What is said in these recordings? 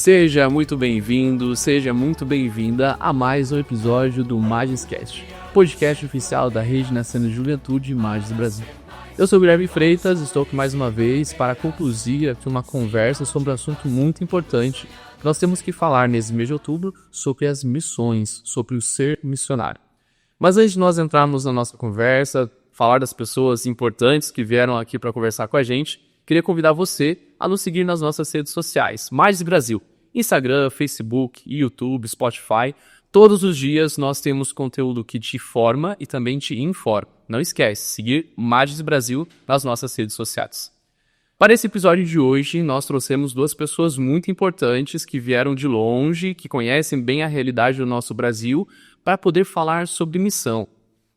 Seja muito bem-vindo, seja muito bem-vinda a mais um episódio do Magiscast, podcast oficial da Rede Nacional de Juventude Magis Brasil. Eu sou o Guilherme Freitas, estou aqui mais uma vez para concluir aqui uma conversa sobre um assunto muito importante que nós temos que falar nesse mês de outubro sobre as missões, sobre o ser missionário. Mas antes de nós entrarmos na nossa conversa, falar das pessoas importantes que vieram aqui para conversar com a gente, queria convidar você a nos seguir nas nossas redes sociais, Magis Brasil, Instagram, Facebook, YouTube, Spotify. Todos os dias nós temos conteúdo que te forma e também te informa. Não esquece, seguir Magis Brasil nas nossas redes sociais. Para esse episódio de hoje, nós trouxemos duas pessoas muito importantes que vieram de longe, que conhecem bem a realidade do nosso Brasil, para poder falar sobre missão.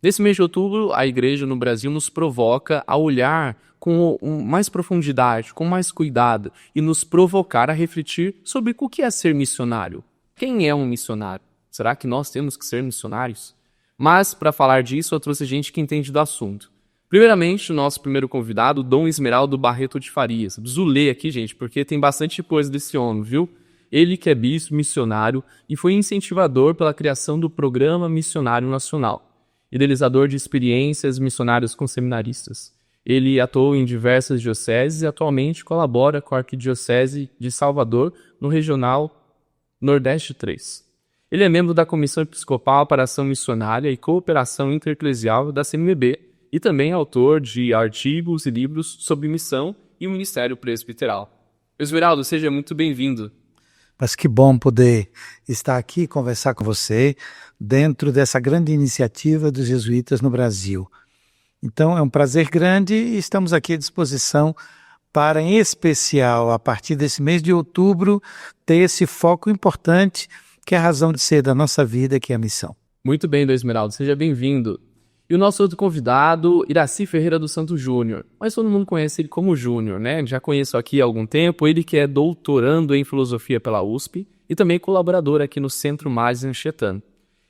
Nesse mês de outubro, a igreja no Brasil nos provoca a olhar com mais profundidade, com mais cuidado e nos provocar a refletir sobre o que é ser missionário. Quem é um missionário? Será que nós temos que ser missionários? Mas, para falar disso, eu trouxe gente que entende do assunto. Primeiramente, o nosso primeiro convidado, Dom Esmeraldo Barreto de Farias. Preciso ler aqui, gente, porque tem bastante coisa desse homem, viu? Ele que é bispo missionário e foi incentivador pela criação do Programa Missionário Nacional, idealizador de experiências missionárias com seminaristas. Ele atuou em diversas dioceses e atualmente colabora com a Arquidiocese de Salvador no Regional Nordeste 3. Ele é membro da Comissão Episcopal para Ação Missionária e Cooperação Intereclesial da CNBB e também é autor de artigos e livros sobre missão e o Ministério Presbiteral. Esmeraldo, seja muito bem-vindo. Mas que bom poder estar aqui e conversar com você dentro dessa grande iniciativa dos jesuítas no Brasil. Então é um prazer grande e estamos aqui à disposição para, em especial, a partir desse mês de outubro, ter esse foco importante que é a razão de ser da nossa vida, que é a missão. Muito bem, Dom Esmeraldo, seja bem-vindo. E o nosso outro convidado, Iraci Ferreira dos Santos Júnior. Mas todo mundo conhece ele como Júnior, né? Já conheço aqui há algum tempo. Ele que é doutorando em filosofia pela USP e também colaborador aqui no Centro Magis Anchieta.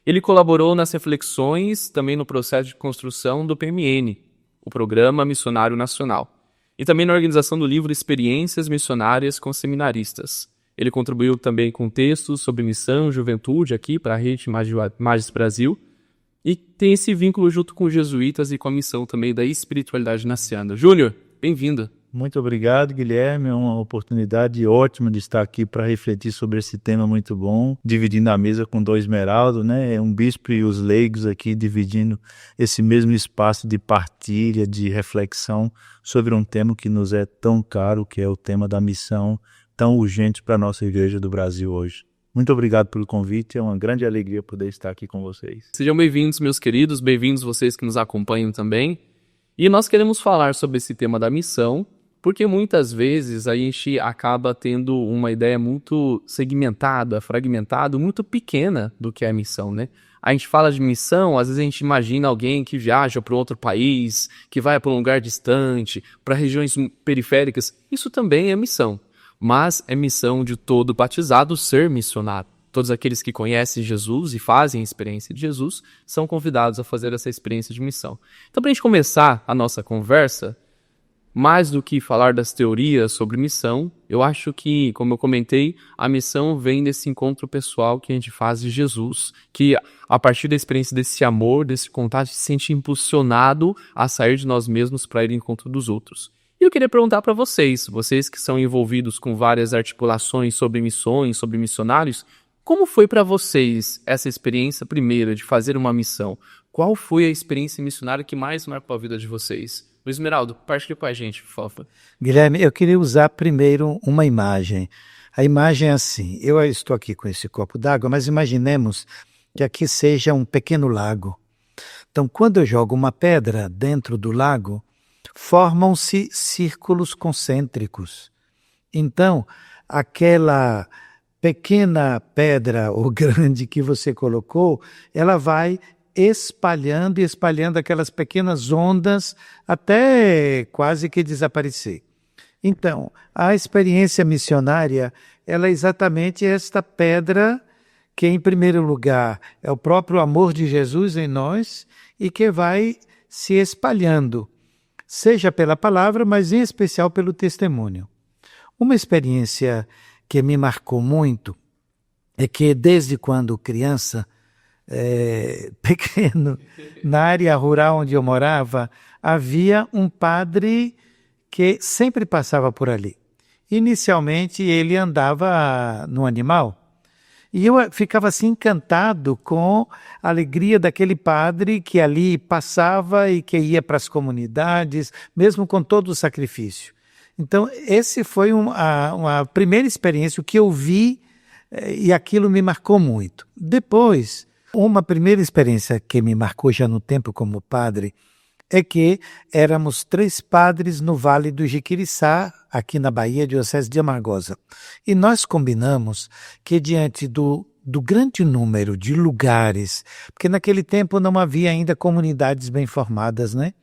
Ele colaborou nas reflexões, também no processo de construção do PMN, o Programa Missionário Nacional, e também na organização do livro Experiências Missionárias com Seminaristas. Ele contribuiu também com textos sobre missão e juventude aqui para a Rede Magis Brasil, e tem esse vínculo junto com os jesuítas e com a missão também da espiritualidade naciana. Júnior, bem-vindo. Muito obrigado, Guilherme. É uma oportunidade ótima de estar aqui para refletir sobre esse tema muito bom, dividindo a mesa com Dom Esmeraldo, né? Um bispo e os leigos aqui dividindo esse mesmo espaço de partilha, de reflexão sobre um tema que nos é tão caro, que é o tema da missão, tão urgente para a nossa igreja do Brasil hoje. Muito obrigado pelo convite, é uma grande alegria poder estar aqui com vocês. Sejam bem-vindos, meus queridos, bem-vindos vocês que nos acompanham também. E nós queremos falar sobre esse tema da missão, porque muitas vezes a gente acaba tendo uma ideia muito segmentada, fragmentada, muito pequena do que é a missão, né? A gente fala de missão, às vezes a gente imagina alguém que viaja para outro país, que vai para um lugar distante, para regiões periféricas. Isso também é missão. Mas é missão de todo batizado ser missionário. Todos aqueles que conhecem Jesus e fazem a experiência de Jesus são convidados a fazer essa experiência de missão. Então, para a gente começar a nossa conversa, mais do que falar das teorias sobre missão, eu acho que, como eu comentei, a missão vem desse encontro pessoal que a gente faz de Jesus, que a partir da experiência desse amor, desse contato, se sente impulsionado a sair de nós mesmos para ir ao encontro dos outros. E eu queria perguntar para vocês que são envolvidos com várias articulações sobre missões, sobre missionários, como foi para vocês essa experiência primeira de fazer uma missão? Qual foi a experiência missionária que mais marcou a vida de vocês? Luiz Esmeraldo, partilhe com a gente, por favor. Guilherme, eu queria usar primeiro uma imagem. A imagem é assim, eu estou aqui com esse copo d'água, mas imaginemos que aqui seja um pequeno lago. Então, quando eu jogo uma pedra dentro do lago, formam-se círculos concêntricos. Então, aquela pequena pedra ou grande que você colocou, ela vai espalhando e espalhando aquelas pequenas ondas até quase que desaparecer. Então, a experiência missionária, ela é exatamente esta pedra que, em primeiro lugar, é o próprio amor de Jesus em nós e que vai se espalhando, seja pela palavra, mas em especial pelo testemunho. Uma experiência que me marcou muito é que desde quando criança, pequeno, na área rural onde eu morava, havia um padre que sempre passava por ali. Inicialmente ele andava no animal, e eu ficava assim encantado com a alegria daquele padre que ali passava e que ia para as comunidades, mesmo com todo o sacrifício. Então, esse foi uma primeira experiência, o que eu vi, e aquilo me marcou muito. Depois, uma primeira experiência que me marcou já no tempo como padre, é que éramos 3 padres no Vale do Jiquiriçá, aqui na Bahia, diocese de Amargosa. E nós combinamos que diante do grande número de lugares, porque naquele tempo não havia ainda comunidades bem formadas, né?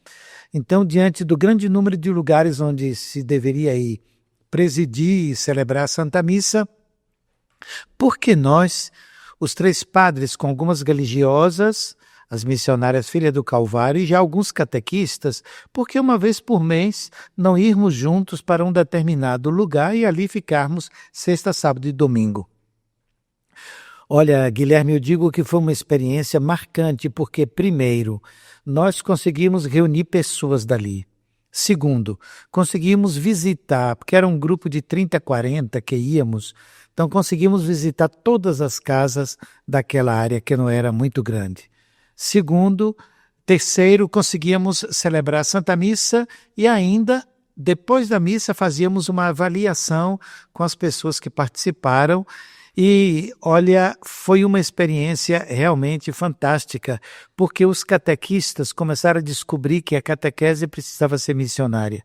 Então, diante do grande número de lugares onde se deveria ir presidir e celebrar a Santa Missa, porque nós, os 3 padres com algumas religiosas, as missionárias Filha do Calvário e já alguns catequistas, porque uma vez por mês não irmos juntos para um determinado lugar e ali ficarmos sexta, sábado e domingo. Olha, Guilherme, eu digo que foi uma experiência marcante, porque primeiro, nós conseguimos reunir pessoas dali. Segundo, conseguimos visitar, porque era um grupo de 30, 40 que íamos, então conseguimos visitar todas as casas daquela área que não era muito grande. Segundo, terceiro, conseguíamos celebrar a Santa Missa e ainda, depois da missa, fazíamos uma avaliação com as pessoas que participaram. E, olha, foi uma experiência realmente fantástica, porque os catequistas começaram a descobrir que a catequese precisava ser missionária.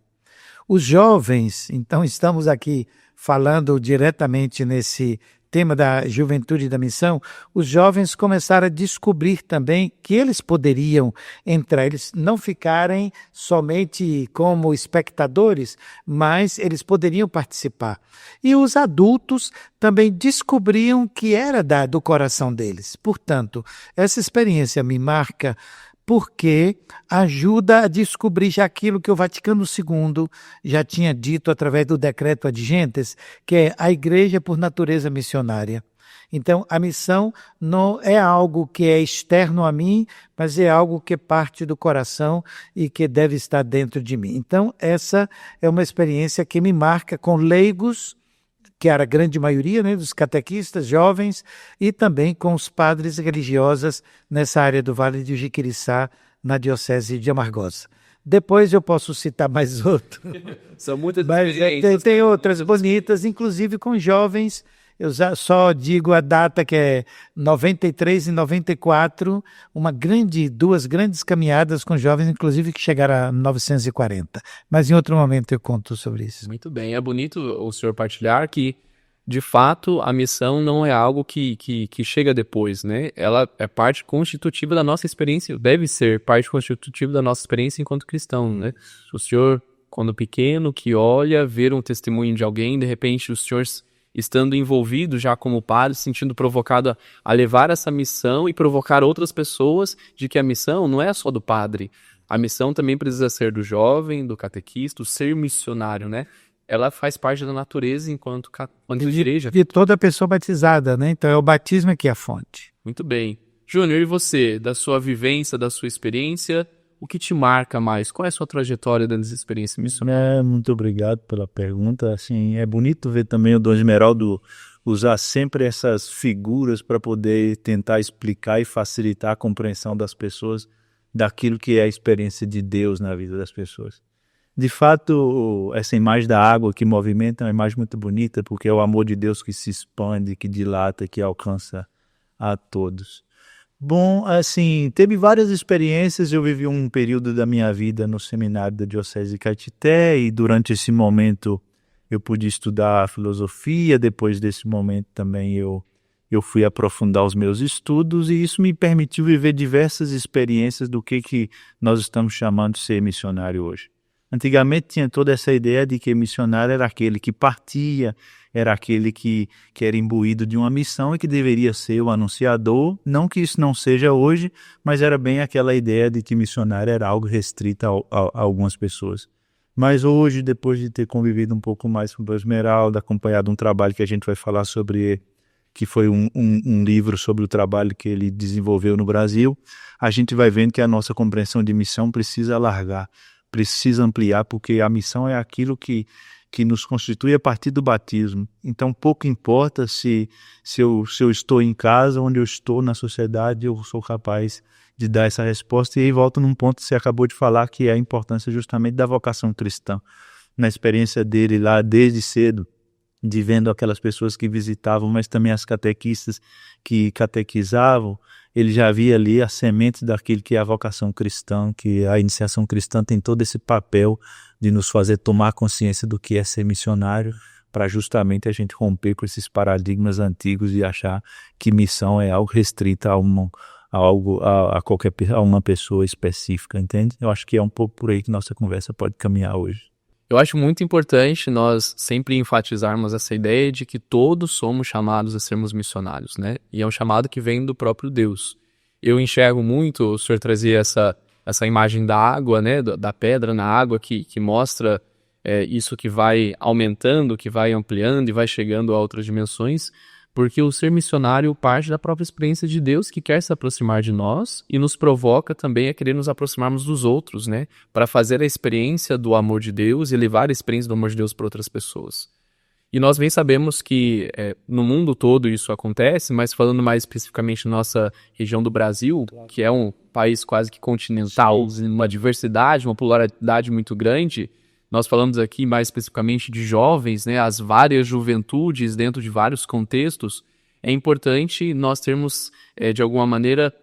Os jovens, então estamos aqui falando diretamente nesse tema da juventude e da missão, os jovens começaram a descobrir também que eles poderiam entrar, eles não ficarem somente como espectadores, mas eles poderiam participar. E os adultos também descobriam que era do coração deles. Portanto, essa experiência me marca porque ajuda a descobrir já aquilo que o Vaticano II já tinha dito através do decreto Ad Gentes, que é a igreja por natureza missionária. Então, a missão não é algo que é externo a mim, mas é algo que parte do coração e que deve estar dentro de mim. Então, essa é uma experiência que me marca com leigos, que era a grande maioria, né, dos catequistas jovens, e também com os padres religiosas nessa área do Vale do Jiquiriçá, na diocese de Amargosa. Depois eu posso citar mais outro. São muitas Mas tem outras bonitas, inclusive com jovens. Eu só digo a data que é 93 e 94, duas grandes caminhadas com jovens, inclusive que chegaram a 940. Mas em outro momento eu conto sobre isso. Muito bem, é bonito o senhor partilhar que, de fato, a missão não é algo que chega depois, né? Ela é parte constitutiva da nossa experiência, deve ser parte constitutiva da nossa experiência enquanto cristão, né? O senhor, quando pequeno, que olha, ver um testemunho de alguém, de repente o senhor, estando envolvido já como padre, se sentindo provocado a levar essa missão e provocar outras pessoas de que a missão não é só do padre. A missão também precisa ser do jovem, do catequista, do ser missionário, né? Ela faz parte da natureza enquanto igreja. De toda pessoa batizada, né? Então é o batismo que é a fonte. Muito bem. Júnior, e você, da sua vivência, da sua experiência, o que te marca mais? Qual é a sua trajetória dentro dessa experiência missionária? Muito obrigado pela pergunta. Assim, é bonito ver também o Dom Esmeraldo usar sempre essas figuras para poder tentar explicar e facilitar a compreensão das pessoas daquilo que é a experiência de Deus na vida das pessoas. De fato, essa imagem da água que movimenta é uma imagem muito bonita, porque é o amor de Deus que se expande, que dilata, que alcança a todos. Bom, assim, teve várias experiências. Eu vivi um período da minha vida no seminário da Diocese de Caetité e durante esse momento eu pude estudar filosofia. Depois desse momento também eu fui aprofundar os meus estudos e isso me permitiu viver diversas experiências do que nós estamos chamando de ser missionário hoje. Antigamente tinha toda essa ideia de que missionário era aquele que partia, era aquele que era imbuído de uma missão e que deveria ser o anunciador. Não que isso não seja hoje, mas era bem aquela ideia de que missionário era algo restrito a algumas pessoas. Mas hoje, depois de ter convivido um pouco mais com o Esmeralda, acompanhado um trabalho que a gente vai falar sobre, que foi um livro sobre o trabalho que ele desenvolveu no Brasil, a gente vai vendo que a nossa compreensão de missão precisa alargar, precisa ampliar, porque a missão é aquilo que nos constitui a partir do batismo. Então, pouco importa se eu estou em casa, onde eu estou na sociedade, eu sou capaz de dar essa resposta. E aí volto num ponto que você acabou de falar, que é a importância justamente da vocação cristã. Na experiência dele lá, desde cedo, de vendo aquelas pessoas que visitavam, mas também as catequistas que catequizavam, ele já via ali a semente daquilo que é a vocação cristã, que a iniciação cristã tem todo esse papel de nos fazer tomar consciência do que é ser missionário, para justamente a gente romper com esses paradigmas antigos e achar que missão é algo restrito a uma pessoa específica, entende? Eu acho que é um pouco por aí que nossa conversa pode caminhar hoje. Eu acho muito importante nós sempre enfatizarmos essa ideia de que todos somos chamados a sermos missionários, né? E é um chamado que vem do próprio Deus. Eu enxergo muito, o senhor trazia essa imagem da água, né? Da pedra na água que mostra isso que vai aumentando, que vai ampliando e vai chegando a outras dimensões, porque o ser missionário parte da própria experiência de Deus, que quer se aproximar de nós e nos provoca também a querer nos aproximarmos dos outros, né? Para fazer a experiência do amor de Deus e levar a experiência do amor de Deus para outras pessoas. E nós bem sabemos que no mundo todo isso acontece, mas falando mais especificamente na nossa região do Brasil, que é um país quase que continental, uma diversidade, uma pluralidade muito grande, nós falamos aqui mais especificamente de jovens, né, as várias juventudes dentro de vários contextos. É importante nós termos, de alguma maneira,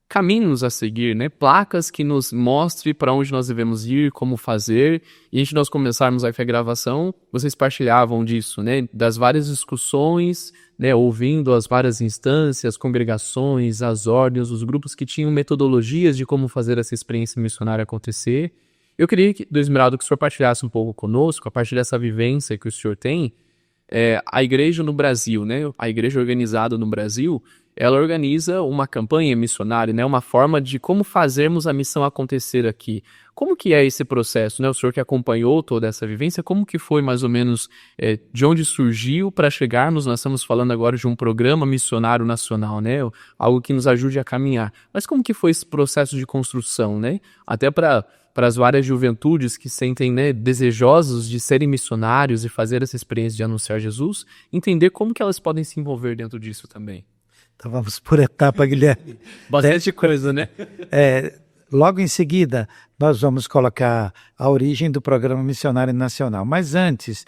caminhos a seguir, né, placas que nos mostrem para onde nós devemos ir, como fazer. E antes de nós começarmos aqui a gravação, vocês partilhavam disso, né, das várias discussões, né, ouvindo as várias instâncias, congregações, as ordens, os grupos que tinham metodologias de como fazer essa experiência missionária acontecer. Eu queria, do Esmeralda, que o senhor partilhasse um pouco conosco, a partir dessa vivência que o senhor tem, a igreja no Brasil, né? A igreja organizada no Brasil, ela organiza uma campanha missionária, né? Uma forma de como fazermos a missão acontecer aqui. Como que é esse processo, né? O senhor que acompanhou toda essa vivência, como que foi mais ou menos, de onde surgiu para chegarmos? Nós estamos falando agora de um programa missionário nacional, né? Algo que nos ajude a caminhar. Mas como que foi esse processo de construção, né? Até para as várias juventudes que sentem, né, desejosos de serem missionários e fazer essa experiência de anunciar Jesus, entender como que elas podem se envolver dentro disso também. Então vamos por etapa, Guilherme. Bastante coisa, né? Logo em seguida, nós vamos colocar a origem do Programa Missionário Nacional. Mas antes,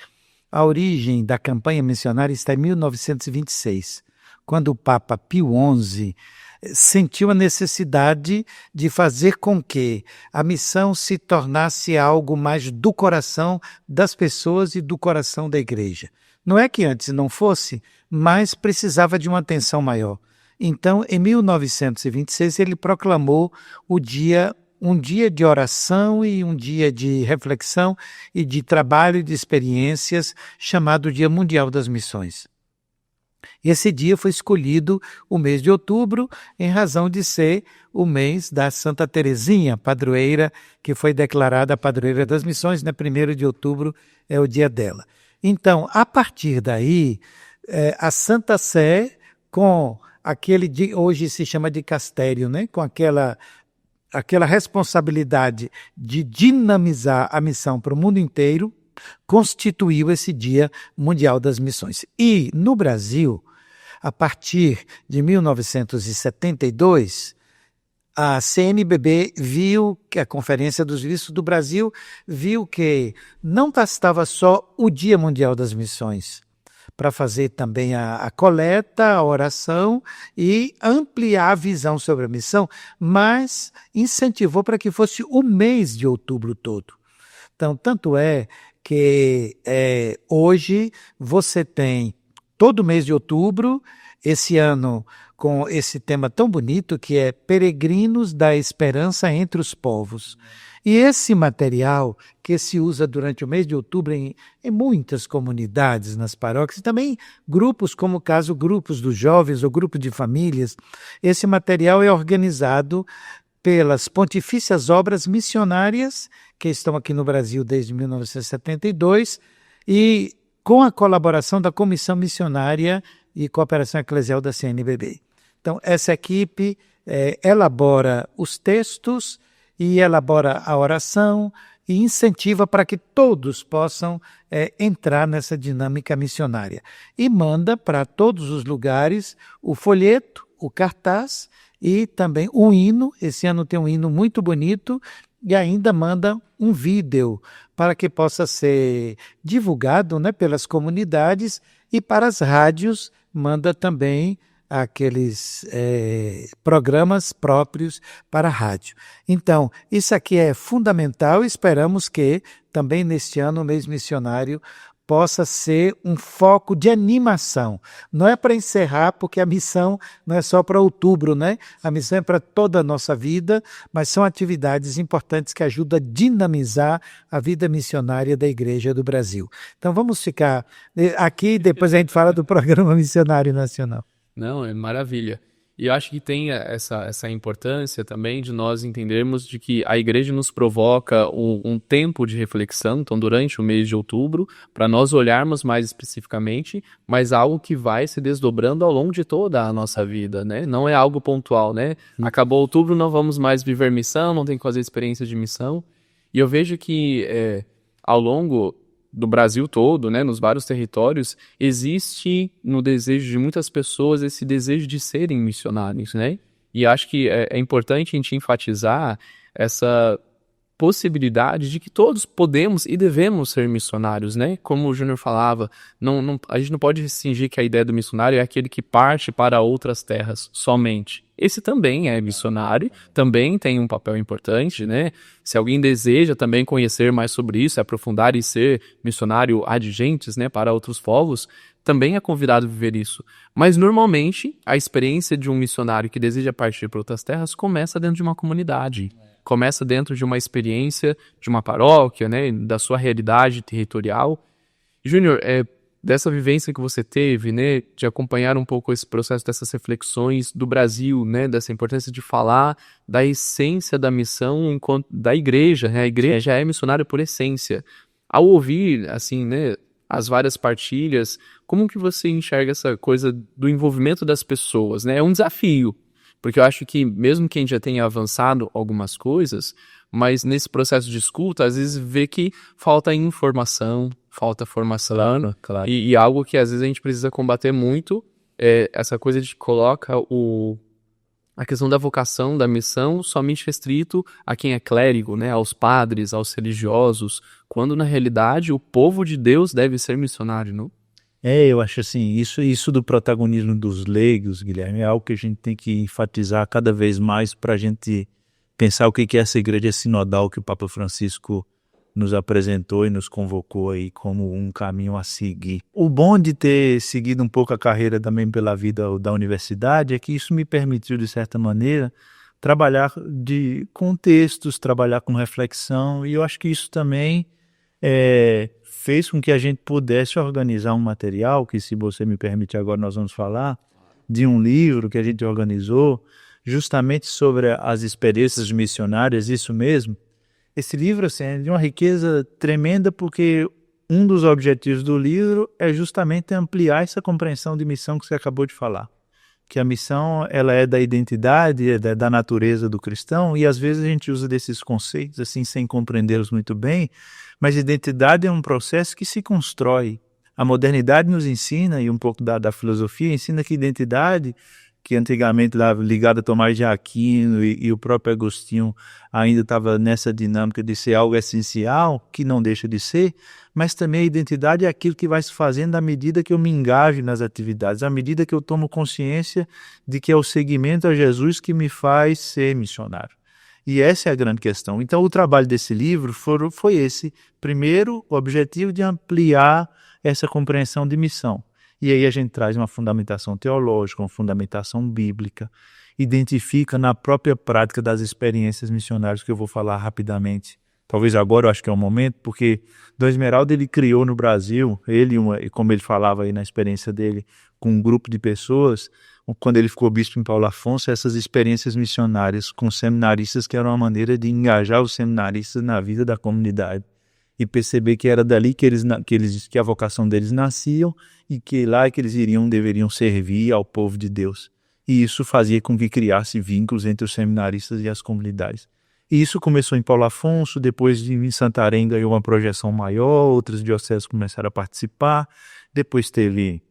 a origem da campanha missionária está em 1926, quando o Papa Pio XI sentiu a necessidade de fazer com que a missão se tornasse algo mais do coração das pessoas e do coração da igreja. Não é que antes não fosse, mas precisava de uma atenção maior. Então, em 1926, ele proclamou um dia de oração e um dia de reflexão e de trabalho e de experiências, chamado Dia Mundial das Missões. E esse dia foi escolhido o mês de outubro, em razão de ser o mês da Santa Teresinha, padroeira, que foi declarada a padroeira das missões, né? 1º de outubro é o dia dela. Então, a partir daí, a Santa Sé, com aquele, hoje se chama de castério, né? Com aquela responsabilidade de dinamizar a missão para o mundo inteiro, constituiu esse Dia Mundial das Missões. E, no Brasil, a partir de 1972, a CNBB viu que a Conferência dos Bispos do Brasil viu que não bastava só o Dia Mundial das Missões, para fazer também a coleta, a oração e ampliar a visão sobre a missão, mas incentivou para que fosse o mês de outubro todo. Então, tanto é que hoje você tem todo mês de outubro, esse ano com esse tema tão bonito que é Peregrinos da Esperança entre os Povos. E esse material que se usa durante o mês de outubro em muitas comunidades, nas paróquias, e também grupos, como o caso grupos dos jovens ou grupo de famílias, esse material é organizado pelas Pontifícias Obras Missionárias, que estão aqui no Brasil desde 1972, e com a colaboração da Comissão Missionária e Cooperação Eclesial da CNBB. Então, essa equipe elabora os textos e elabora a oração e incentiva para que todos possam entrar nessa dinâmica missionária. E manda para todos os lugares o folheto, o cartaz e também um hino. Esse ano tem um hino muito bonito e ainda manda um vídeo para que possa ser divulgado, né, pelas comunidades, e para as rádios manda também aqueles programas próprios para a rádio. Então, isso aqui é fundamental e esperamos que também neste ano o mês missionário possa ser um foco de animação. Não é para encerrar, porque a missão não é só para outubro, né? A missão é para toda a nossa vida, mas são atividades importantes que ajudam a dinamizar a vida missionária da Igreja do Brasil. Então vamos ficar aqui e depois a gente fala do Programa Missionário Nacional. Não, é maravilha. E eu acho que tem essa importância também de nós entendermos de que a igreja nos provoca um tempo de reflexão, então durante o mês de outubro, para nós olharmos mais especificamente, mas algo que vai se desdobrando ao longo de toda a nossa vida, né? Não é algo pontual, né? Acabou outubro, não vamos mais viver missão, não tem que fazer experiência de missão. E eu vejo que ao longo do Brasil todo, né, nos vários territórios, existe no desejo de muitas pessoas esse desejo de serem missionários, né? E acho que é importante a gente enfatizar essa possibilidade de que todos podemos e devemos ser missionários, né? Como o Júnior falava, a gente não pode restringir que a ideia do missionário é aquele que parte para outras terras somente. Esse também é missionário, também tem um papel importante, né? Se alguém deseja também conhecer mais sobre isso, aprofundar e ser missionário adjuntos, né, para outros povos, também é convidado a viver isso. Mas, normalmente, a experiência de um missionário que deseja partir para outras terras começa dentro de uma comunidade. Começa dentro de uma experiência de uma paróquia, né, da sua realidade territorial. Júnior, dessa vivência que você teve, né, de acompanhar um pouco esse processo dessas reflexões do Brasil, né, dessa importância de falar da essência da missão da igreja, né, a igreja é missionária por essência. Ao ouvir, assim, né, as várias partilhas, como que você enxerga essa coisa do envolvimento das pessoas, né? É um desafio, porque eu acho que mesmo quem já tenha avançado algumas coisas, mas nesse processo de escuta, às vezes vê que falta informação, falta formação, claro. E algo que às vezes a gente precisa combater muito, essa coisa de coloca a questão da vocação, da missão, somente restrito a quem é clérigo, né, aos padres, aos religiosos, quando na realidade o povo de Deus deve ser missionário, não? Eu acho assim, isso do protagonismo dos leigos, Guilherme, é algo que a gente tem que enfatizar cada vez mais para a gente pensar o que é essa igreja sinodal que o Papa Francisco nos apresentou e nos convocou aí como um caminho a seguir. O bom de ter seguido um pouco a carreira também pela vida da universidade é que isso me permitiu, de certa maneira, trabalhar com textos, trabalhar com reflexão, e eu acho que isso também fez com que a gente pudesse organizar um material, que, se você me permite agora, nós vamos falar, de um livro que a gente organizou justamente sobre as experiências missionárias, isso mesmo. Esse livro, assim, é de uma riqueza tremenda, porque um dos objetivos do livro é justamente ampliar essa compreensão de missão que você acabou de falar. Que a missão, ela é da identidade, é da natureza do cristão, e às vezes a gente usa desses conceitos assim sem compreendê-los muito bem, mas identidade é um processo que se constrói. A modernidade nos ensina, e um pouco da filosofia, ensina que identidade, que antigamente lá ligado a Tomás de Aquino e o próprio Agostinho ainda estava nessa dinâmica de ser algo essencial, que não deixa de ser, mas também a identidade é aquilo que vai se fazendo à medida que eu me engajo nas atividades, à medida que eu tomo consciência de que é o seguimento a Jesus que me faz ser missionário. E essa é a grande questão. Então o trabalho desse livro foi esse. Primeiro, o objetivo de ampliar essa compreensão de missão. E aí a gente traz uma fundamentação teológica, uma fundamentação bíblica, identifica na própria prática das experiências missionárias, que eu vou falar rapidamente. Talvez agora eu acho que é o momento, porque Dom Esmeralda ele criou no Brasil, como ele falava aí na experiência dele, com um grupo de pessoas, quando ele ficou bispo em Paulo Afonso, essas experiências missionárias com seminaristas, que era uma maneira de engajar os seminaristas na vida da comunidade e perceber que era dali que a vocação deles nasciam e que lá que eles deveriam servir ao povo de Deus. E isso fazia com que criasse vínculos entre os seminaristas e as comunidades. E isso começou em Paulo Afonso, depois em Santarém ganhou uma projeção maior, outras dioceses começaram a participar, depois teve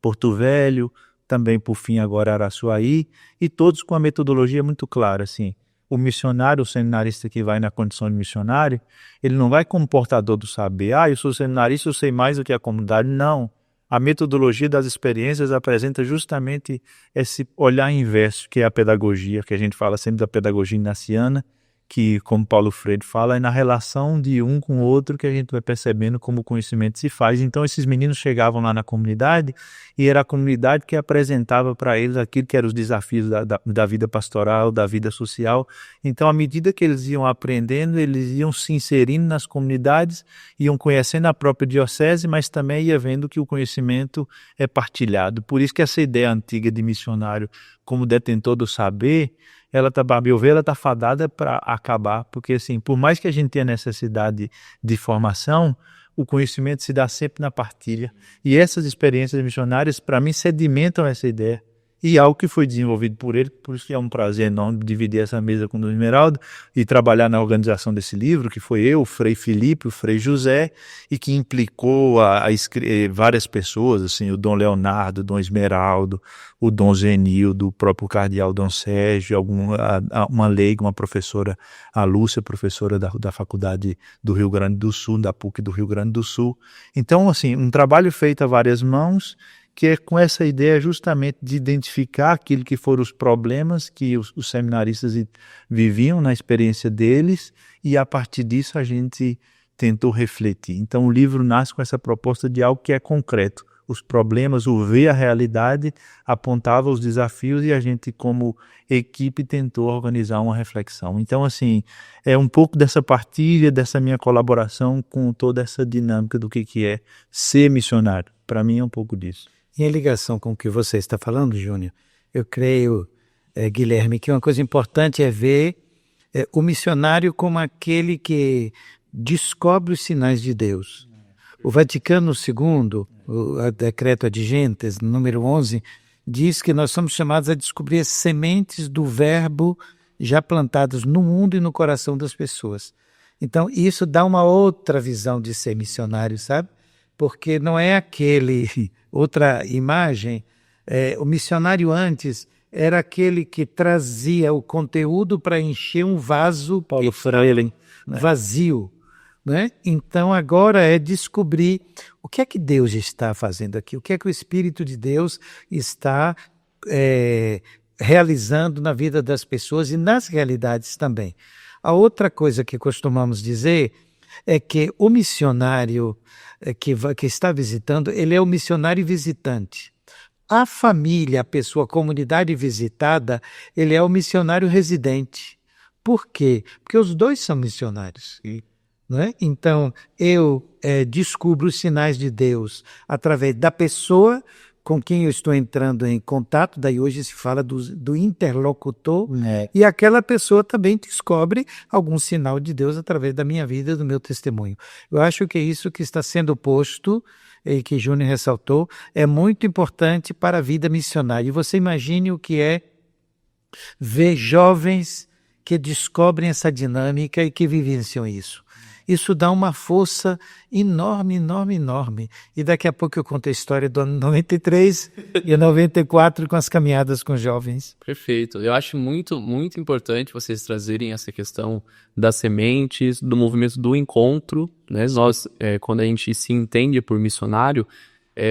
Porto Velho, também por fim agora Araçuaí, e todos com a metodologia muito clara, assim. O missionário, o seminarista que vai na condição de missionário, ele não vai como portador do saber. Eu sou seminarista, eu sei mais do que a comunidade. Não. A metodologia das experiências apresenta justamente esse olhar inverso, que é a pedagogia, que a gente fala sempre da pedagogia ignaciana, que, como Paulo Freire fala, é na relação de um com o outro que a gente vai percebendo como o conhecimento se faz. Então, esses meninos chegavam lá na comunidade e era a comunidade que apresentava para eles aquilo que eram os desafios da vida pastoral, da vida social. Então, à medida que eles iam aprendendo, eles iam se inserindo nas comunidades, iam conhecendo a própria diocese, mas também ia vendo que o conhecimento é partilhado. Por isso que essa ideia antiga de missionário como detentor do saber, ela está, a meu ver, ela está fadada para acabar, porque assim, por mais que a gente tenha necessidade de formação, o conhecimento se dá sempre na partilha. E essas experiências missionárias, para mim, sedimentam essa ideia. E algo que foi desenvolvido por ele, por isso que é um prazer enorme dividir essa mesa com o Dom Esmeraldo e trabalhar na organização desse livro, que foi eu, o Frei Felipe, o Frei José, e que implicou várias pessoas, assim, o Dom Leonardo, o Dom Esmeraldo, o Dom Zenildo, o próprio cardeal Dom Sérgio, uma leiga, uma professora, a Lúcia, professora da Faculdade do Rio Grande do Sul, da PUC do Rio Grande do Sul. Então, assim, um trabalho feito a várias mãos, que é com essa ideia justamente de identificar aquilo que foram os problemas que os seminaristas viviam na experiência deles, e a partir disso a gente tentou refletir. Então o livro nasce com essa proposta de algo que é concreto. Os problemas, o ver a realidade, apontava os desafios e a gente, como equipe, tentou organizar uma reflexão. Então, assim, é um pouco dessa partilha, dessa minha colaboração com toda essa dinâmica do que é ser missionário. Para mim é um pouco disso. E em ligação com o que você está falando, Júnior, eu creio, Guilherme, que uma coisa importante é ver o missionário como aquele que descobre os sinais de Deus. O Vaticano II, o Decreto Ad Gentes, número 11, diz que nós somos chamados a descobrir as sementes do verbo já plantadas no mundo e no coração das pessoas. Então, isso dá uma outra visão de ser missionário, sabe? Porque não é aquele... Outra imagem, o missionário antes era aquele que trazia o conteúdo para encher um vaso Paulo Freire, vazio. Né? Então agora é descobrir o que é que Deus está fazendo aqui, o que é que o Espírito de Deus está realizando na vida das pessoas e nas realidades também. A outra coisa que costumamos dizer é que o missionário que está visitando, ele é o missionário visitante. A família, a pessoa, a comunidade visitada, ele é o missionário residente. Por quê? Porque os dois são missionários. Não é? Então, eu descubro os sinais de Deus através da pessoa com quem eu estou entrando em contato, daí hoje se fala do interlocutor, e aquela pessoa também descobre algum sinal de Deus através da minha vida, do meu testemunho. Eu acho que isso que está sendo posto, e que Júnior ressaltou, é muito importante para a vida missionária. E você imagine o que é ver jovens que descobrem essa dinâmica e que vivenciam isso. Isso dá uma força enorme, enorme, enorme. E daqui a pouco eu conto a história do ano 93 e 94 com as caminhadas com jovens. Perfeito. Eu acho muito, muito importante vocês trazerem essa questão das sementes, do movimento do encontro, né? Nós, quando a gente se entende por missionário,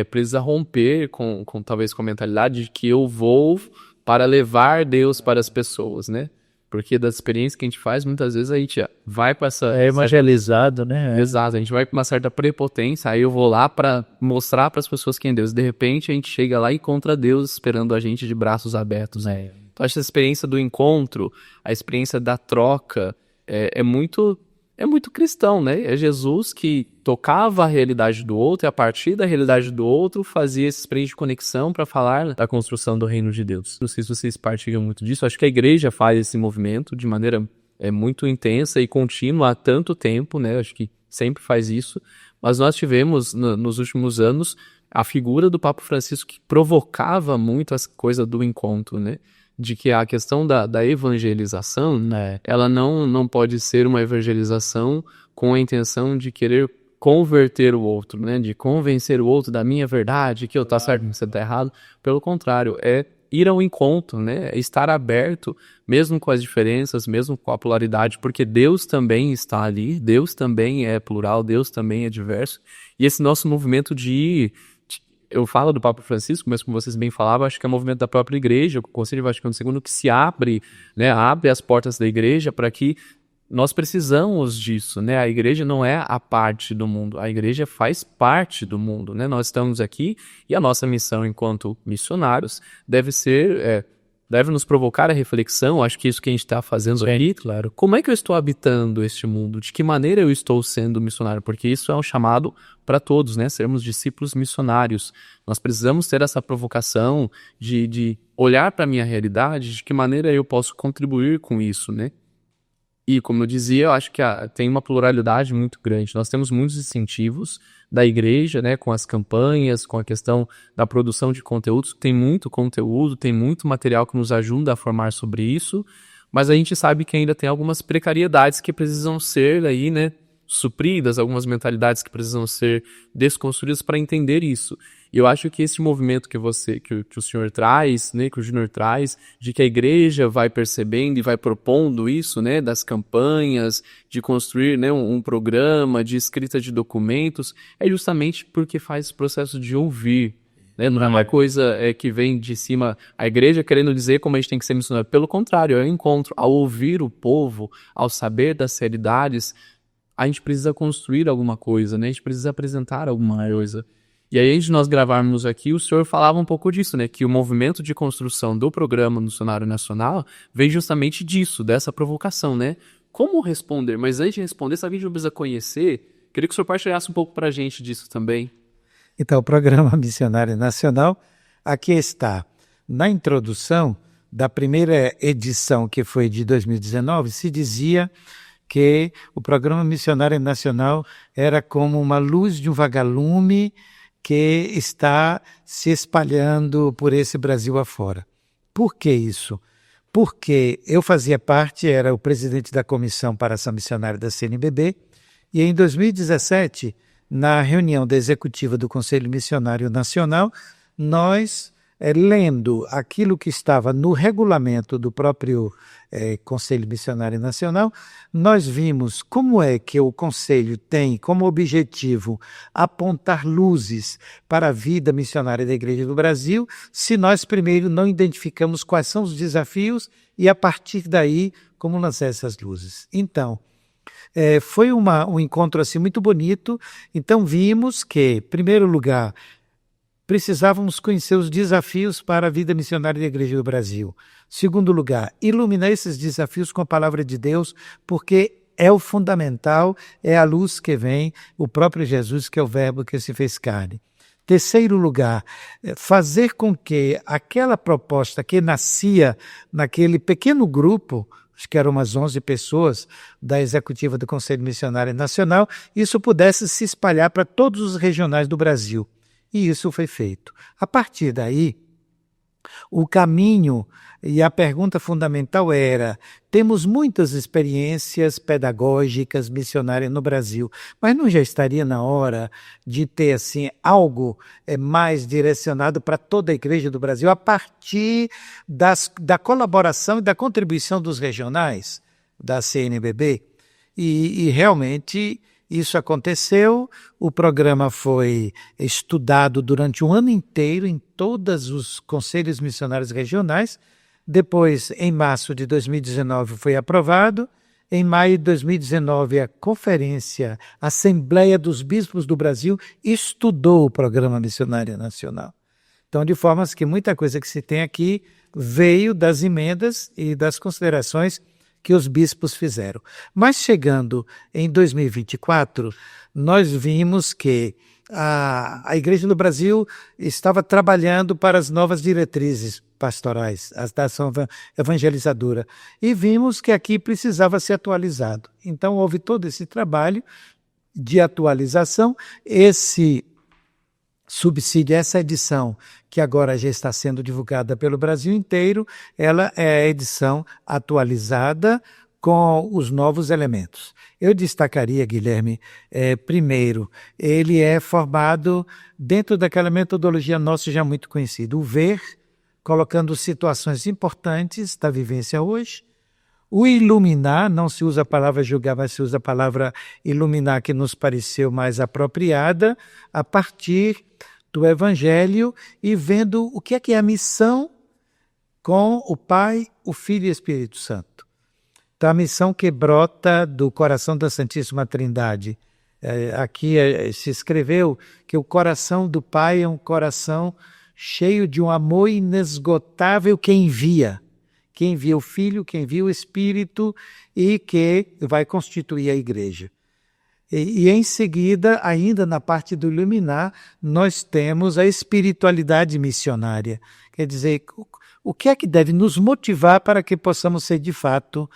precisa romper com talvez com a mentalidade de que eu vou para levar Deus para as pessoas, né? Porque das experiências que a gente faz, muitas vezes a gente vai para essa... É evangelizado, né? Exato, a gente vai para uma certa prepotência, aí eu vou lá para mostrar para as pessoas quem é Deus. De repente a gente chega lá e encontra Deus esperando a gente de braços abertos. Né? Então acho que a experiência do encontro, a experiência da troca, é muito é muito cristão, né? É Jesus que tocava a realidade do outro e a partir da realidade do outro fazia esse experiência de conexão para falar da construção do reino de Deus. Não sei se vocês partilham muito disso, acho que a igreja faz esse movimento de maneira muito intensa e contínua há tanto tempo, né? Acho que sempre faz isso, mas nós tivemos nos últimos anos a figura do Papa Francisco que provocava muito essa coisa do encontro, né? De que a questão da evangelização, né, ela não pode ser uma evangelização com a intenção de querer converter o outro, né, de convencer o outro da minha verdade, que eu tá certo, você tá errado. Pelo contrário, é ir ao encontro, né, é estar aberto, mesmo com as diferenças, mesmo com a pluralidade, porque Deus também está ali, Deus também é plural, Deus também é diverso, e esse nosso movimento de ir. Eu falo do Papa Francisco, mas como vocês bem falavam, acho que é o movimento da própria igreja, o Concílio Vaticano II, que se abre, né, abre as portas da igreja para que nós precisamos disso, né? A igreja não é a parte do mundo, a igreja faz parte do mundo, né? Nós estamos aqui e a nossa missão enquanto missionários deve nos provocar a reflexão, acho que isso que a gente está fazendo aqui, claro. Como é que eu estou habitando este mundo? De que maneira eu estou sendo missionário? Porque isso é um chamado para todos, né? Sermos discípulos missionários. Nós precisamos ter essa provocação de olhar para a minha realidade, de que maneira eu posso contribuir com isso, né? E, como eu dizia, eu acho que tem uma pluralidade muito grande. Nós temos muitos incentivos da igreja, né, com as campanhas, com a questão da produção de conteúdos. Tem muito conteúdo, tem muito material que nos ajuda a formar sobre isso, mas a gente sabe que ainda tem algumas precariedades que precisam ser aí, né, supridas, algumas mentalidades que precisam ser desconstruídas para entender isso. E eu acho que esse movimento que o senhor traz, né, que o Júnior traz, de que a igreja vai percebendo e vai propondo isso, né, das campanhas, de construir, né, um programa de escrita de documentos, é justamente porque faz esse processo de ouvir, né? Não é uma coisa que vem de cima, a igreja querendo dizer como a gente tem que ser missionário. Pelo contrário, é um encontro. Ao ouvir o povo, ao saber das realidades, a gente precisa construir alguma coisa, né? A gente precisa apresentar alguma coisa. E aí, antes de nós gravarmos aqui, o senhor falava um pouco disso, né? Que o movimento de construção do Programa Missionário Nacional vem justamente disso, dessa provocação, né? Como responder? Mas antes de responder, sabe que a gente precisa conhecer? Queria que o senhor partilhasse um pouco pra gente disso também. Então, o Programa Missionário Nacional, aqui está. Na introdução da primeira edição, que foi de 2019, se dizia que o Programa Missionário Nacional era como uma luz de um vagalume que está se espalhando por esse Brasil afora. Por que isso? Porque eu fazia parte, era o presidente da Comissão para a Ação Missionária da CNBB, e em 2017, na reunião da executiva do Conselho Missionário Nacional, nós, lendo aquilo que estava no regulamento do próprio Conselho Missionário Nacional, nós vimos como é que o Conselho tem como objetivo apontar luzes para a vida missionária da Igreja do Brasil, se nós primeiro não identificamos quais são os desafios e, a partir daí, como lançar essas luzes. Então, foi um encontro assim muito bonito. Então vimos que, em primeiro lugar, precisávamos conhecer os desafios para a vida missionária da Igreja do Brasil. Segundo lugar, iluminar esses desafios com a palavra de Deus, porque é o fundamental, é a luz que vem, o próprio Jesus, que é o verbo que se fez carne. Terceiro lugar, fazer com que aquela proposta que nascia naquele pequeno grupo, acho que eram umas 11 pessoas da executiva do Conselho Missionário Nacional, isso pudesse se espalhar para todos os regionais do Brasil. E isso foi feito. A partir daí, o caminho e a pergunta fundamental era: temos muitas experiências pedagógicas missionárias no Brasil, mas não já estaria na hora de ter assim algo mais direcionado para toda a Igreja do Brasil, a partir da colaboração e da contribuição dos regionais da CNBB? E realmente isso aconteceu. O programa foi estudado durante um ano inteiro em todos os conselhos missionários regionais. Depois, em março de 2019, foi aprovado. Em maio de 2019, a Conferência Assembleia dos Bispos do Brasil estudou o Programa Missionário Nacional. Então, de forma que muita coisa que se tem aqui veio das emendas e das considerações que os bispos fizeram. Mas chegando em 2024, nós vimos que a Igreja no Brasil estava trabalhando para as novas diretrizes pastorais, da ação evangelizadora, e vimos que aqui precisava ser atualizado. Então houve todo esse trabalho de atualização, esse subsídio, essa edição que agora já está sendo divulgada pelo Brasil inteiro, ela é a edição atualizada com os novos elementos. Eu destacaria, Guilherme, primeiro, ele é formado dentro daquela metodologia nossa já muito conhecida, o ver, colocando situações importantes da vivência hoje, o iluminar, não se usa a palavra julgar, mas se usa a palavra iluminar, que nos pareceu mais apropriada, a partir do Evangelho e vendo o que é a missão com o Pai, o Filho e o Espírito Santo. Então, a missão que brota do coração da Santíssima Trindade. Aqui se escreveu que o coração do Pai é um coração cheio de um amor inesgotável que envia o Filho, que envia o Espírito e que vai constituir a Igreja. E em seguida, ainda na parte do iluminar, nós temos a espiritualidade missionária. Quer dizer, o que é que deve nos motivar para que possamos ser de fato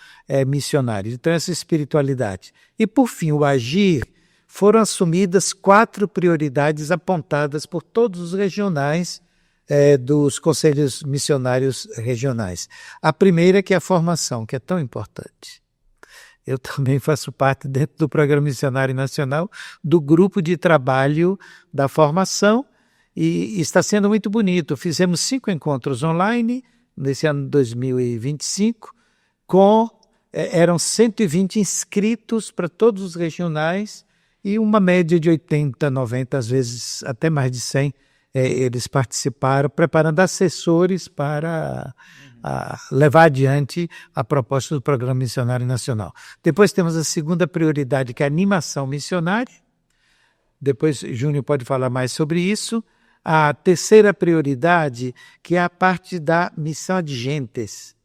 missionários? Então, essa espiritualidade. E por fim, o agir, foram assumidas 4 prioridades apontadas por todos os regionais dos conselhos missionários regionais. A primeira que é a formação, que é tão importante. Eu também faço parte, dentro do Programa Missionário Nacional, do grupo de trabalho da formação e está sendo muito bonito. Fizemos 5 encontros online nesse ano de 2025, eram 120 inscritos para todos os regionais e uma média de 80, 90, às vezes até mais de 100 eles participaram, preparando assessores para levar adiante a proposta do Programa Missionário Nacional. Depois temos a segunda prioridade, que é a animação missionária. Depois Júnior pode falar mais sobre isso. A terceira prioridade, que é a parte da missão de gentes.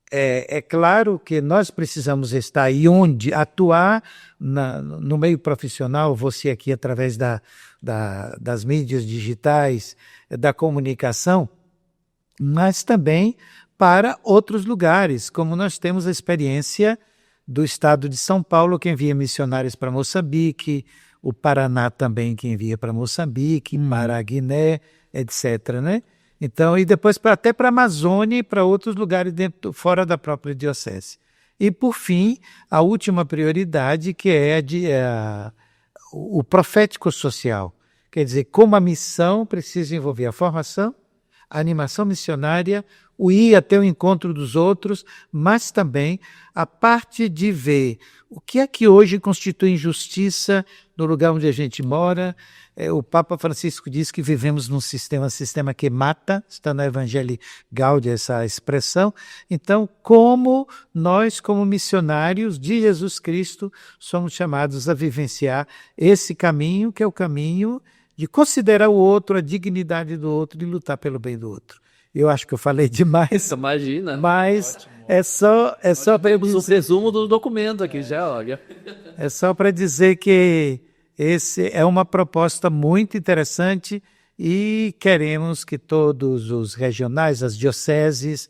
É claro que nós precisamos estar aí onde atuar no meio profissional, você aqui através das mídias digitais, da comunicação, mas também para outros lugares, como nós temos a experiência do estado de São Paulo, que envia missionários para Moçambique, o Paraná também que envia para Moçambique, para a Guiné, etc., né? Então, e depois até para a Amazônia e para outros lugares fora da própria diocese. E, por fim, a última prioridade, que é o profético social. Quer dizer, como a missão precisa envolver a formação, a animação missionária, o ir até o encontro dos outros, mas também a parte de ver o que é que hoje constitui injustiça no lugar onde a gente mora. O Papa Francisco diz que vivemos num sistema que mata, está no Evangelii Gaudium essa expressão. Então, como nós, como missionários de Jesus Cristo, somos chamados a vivenciar esse caminho, que é o caminho de considerar o outro, a dignidade do outro e lutar pelo bem do outro. Eu acho que eu falei demais. Imagina. Mas é só para o resumo do documento aqui já, olha. É só para dizer que esse é uma proposta muito interessante e queremos que todos os regionais, as dioceses...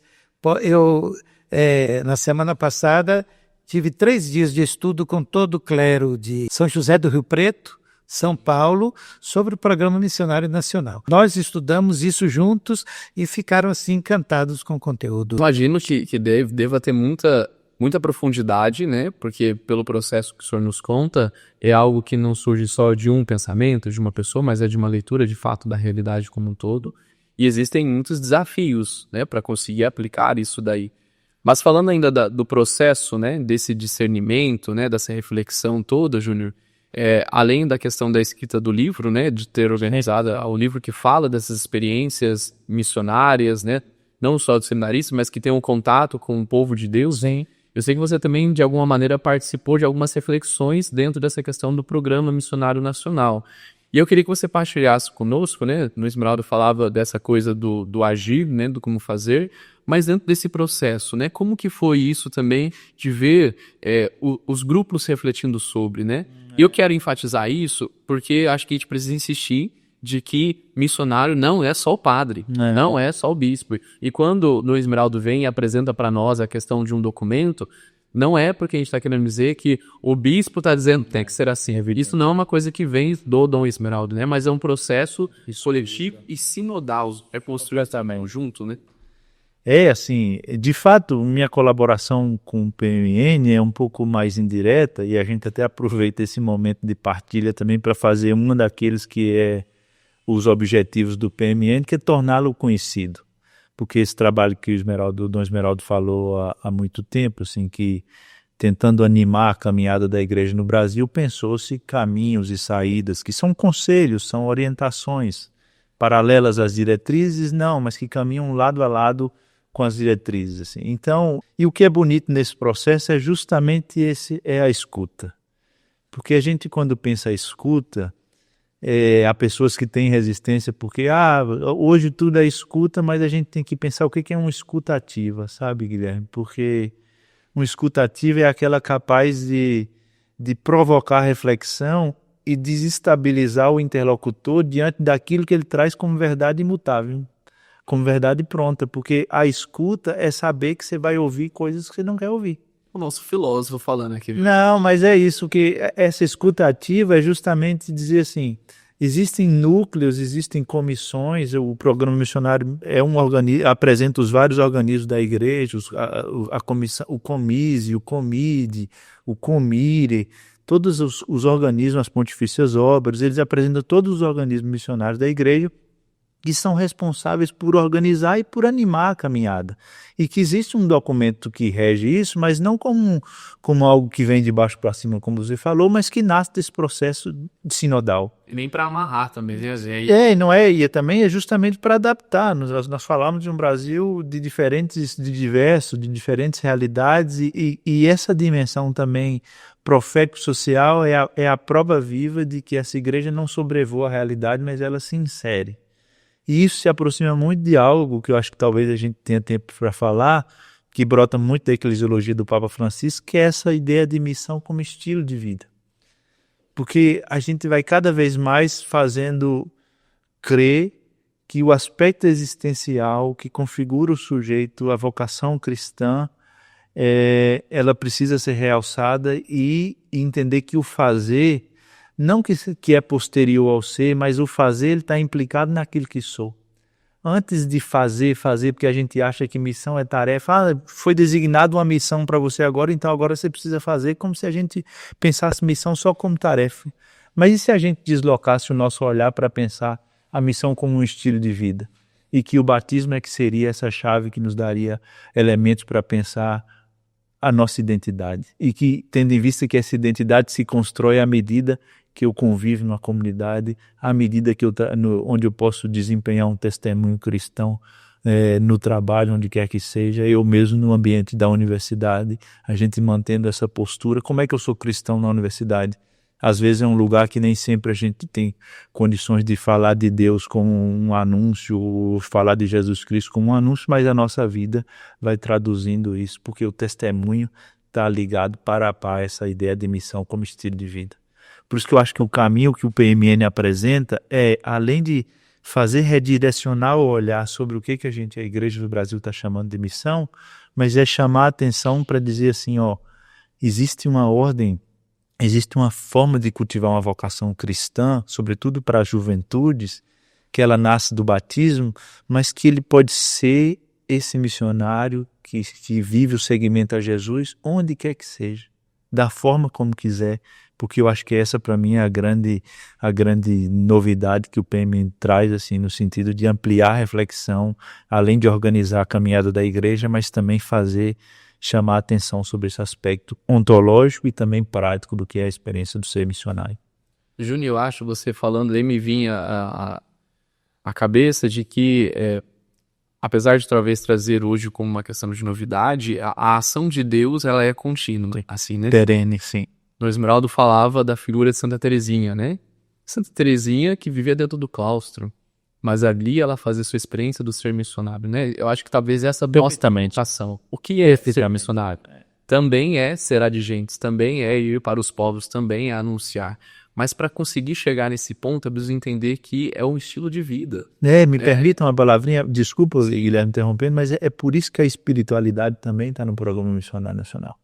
na semana passada, tive 3 dias de estudo com todo o clero de São José do Rio Preto, São Paulo, sobre o Programa Missionário Nacional. Nós estudamos isso juntos e ficaram assim encantados com o conteúdo. Imagino que deva ter muita profundidade, né? Porque pelo processo que o senhor nos conta, é algo que não surge só de um pensamento, de uma pessoa, mas é de uma leitura de fato da realidade como um todo. E existem muitos desafios, né, para conseguir aplicar isso daí. Mas falando ainda do processo, né, desse discernimento, né, dessa reflexão toda, Júnior, além da questão da escrita do livro, né, de ter organizado o livro que fala dessas experiências missionárias, né, não só do seminarista, mas que tem um contato com o povo de Deus. Sim. Eu sei que você também, de alguma maneira, participou de algumas reflexões dentro dessa questão do Programa Missionário Nacional. E eu queria que você partilhasse conosco, né, no Esmeralda falava dessa coisa do agir, né, do como fazer, Mas dentro desse processo, né, como que foi isso também de ver os grupos refletindo sobre, né? E eu quero enfatizar isso porque acho que a gente precisa insistir de que missionário não é só o padre, não é só o bispo. E quando no Esmeraldo vem e apresenta para nós a questão de um documento, não é porque a gente está querendo dizer que o bispo está dizendo tem que ser assim. Isso não é uma coisa que vem do Dom Esmeraldo, né? Mas é um processo coletivo e sinodal. É construir também junto, né? Assim, de fato, minha colaboração com o PMN é um pouco mais indireta e a gente até aproveita esse momento de partilha também para fazer um daqueles que é os objetivos do PMN, que é torná-lo conhecido. Porque esse trabalho que o Dom Esmeraldo falou há muito tempo, assim, que tentando animar a caminhada da igreja no Brasil, pensou-se caminhos e saídas, que são conselhos, são orientações paralelas às diretrizes, não, mas que caminham lado a lado com as diretrizes. Assim. Então, e o que é bonito nesse processo é justamente a escuta. Porque a gente, quando pensa a escuta, há pessoas que têm resistência porque hoje tudo é escuta, mas a gente tem que pensar o que é uma escuta ativa, sabe, Guilherme? Porque uma escuta ativa é aquela capaz de provocar reflexão e desestabilizar o interlocutor diante daquilo que ele traz como verdade imutável, como verdade pronta, porque a escuta é saber que você vai ouvir coisas que você não quer ouvir. O nosso filósofo falando aqui. Não, mas é isso, que essa escuta ativa é justamente dizer assim, existem núcleos, existem comissões, o programa missionário é um organismo, apresenta os vários organismos da igreja, a comissão, o Comise, o Comide, o Comire, todos os organismos, as pontifícias obras, eles apresentam todos os organismos missionários da igreja que são responsáveis por organizar e por animar a caminhada. E que existe um documento que rege isso, mas não como algo que vem de baixo para cima, como você falou, mas que nasce desse processo sinodal. E nem para amarrar também. Não é, e também é justamente para adaptar. Nós falamos de um Brasil de diferentes realidades, e essa dimensão também profético-social é a prova viva de que essa igreja não sobrevoa a realidade, mas ela se insere. E isso se aproxima muito de algo que eu acho que talvez a gente tenha tempo para falar, que brota muito da eclesiologia do Papa Francisco, que é essa ideia de missão como estilo de vida. Porque a gente vai cada vez mais fazendo crer que o aspecto existencial que configura o sujeito, a vocação cristã, ela precisa ser realçada e entender que o fazer, não que é posterior ao ser, mas o fazer ele está implicado naquilo que sou. Antes de fazer, porque a gente acha que missão é tarefa, foi designado uma missão para você agora, então agora você precisa fazer, como se a gente pensasse missão só como tarefa. Mas e se a gente deslocasse o nosso olhar para pensar a missão como um estilo de vida? E que o batismo é que seria essa chave que nos daria elementos para pensar a nossa identidade. E que, tendo em vista que essa identidade se constrói à medida que eu convivo numa comunidade, à medida que onde eu posso desempenhar um testemunho cristão no trabalho, onde quer que seja, eu mesmo no ambiente da universidade, a gente mantendo essa postura. Como é que eu sou cristão na universidade? Às vezes é um lugar que nem sempre a gente tem condições de falar de Deus como um anúncio, ou falar de Jesus Cristo como um anúncio, mas a nossa vida vai traduzindo isso, porque o testemunho está ligado para essa ideia de missão como estilo de vida. Por isso que eu acho que o caminho que o PMN apresenta é, além de fazer redirecionar o olhar sobre o que a Igreja do Brasil está chamando de missão, mas é chamar a atenção para dizer assim, existe uma ordem, existe uma forma de cultivar uma vocação cristã, sobretudo para as juventudes, que ela nasce do batismo, mas que ele pode ser esse missionário que vive o seguimento a Jesus, onde quer que seja, da forma como quiser, porque eu acho que essa para mim é a grande novidade que o PM traz, assim, no sentido de ampliar a reflexão, além de organizar a caminhada da igreja, mas também chamar a atenção sobre esse aspecto ontológico e também prático do que é a experiência do ser missionário. Júnior, eu acho, você falando aí, me vinha a cabeça de que, apesar de talvez trazer hoje como uma questão de novidade, a ação de Deus, ela é contínua, assim, né? Perene, sim. No Esmeraldo falava da figura de Santa Teresinha, né? Santa Teresinha que vivia dentro do claustro, mas ali ela fazer sua experiência do ser missionário, né? Eu acho que talvez essa ação. O que é ser missionário? Também é ser adigentes, também é ir para os povos, também é anunciar. Mas para conseguir chegar nesse ponto, é preciso entender que é um estilo de vida. Me permita uma palavrinha, desculpa, Guilherme, interrompendo, mas é por isso que a espiritualidade também está no Programa Missionário Nacional.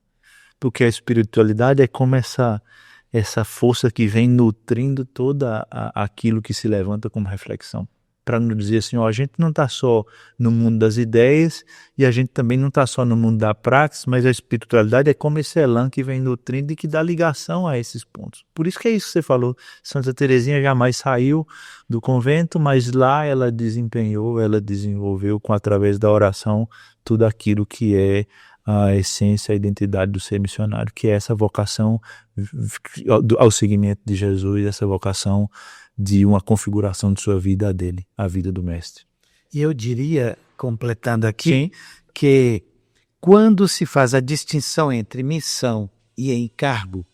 Porque a espiritualidade é como essa força que vem nutrindo toda aquilo que se levanta como reflexão. Para nos dizer assim, a gente não está só no mundo das ideias e a gente também não está só no mundo da praxis, mas a espiritualidade é como esse elan que vem nutrindo e que dá ligação a esses pontos. Por isso que é isso que você falou. Santa Teresinha jamais saiu do convento, mas lá ela desenvolveu através da oração tudo aquilo que é a essência, a identidade do ser missionário, que é essa vocação ao seguimento de Jesus, essa vocação de uma configuração de sua vida dele, a vida do mestre. E eu diria, completando aqui, que quando se faz a distinção entre missão e encargo,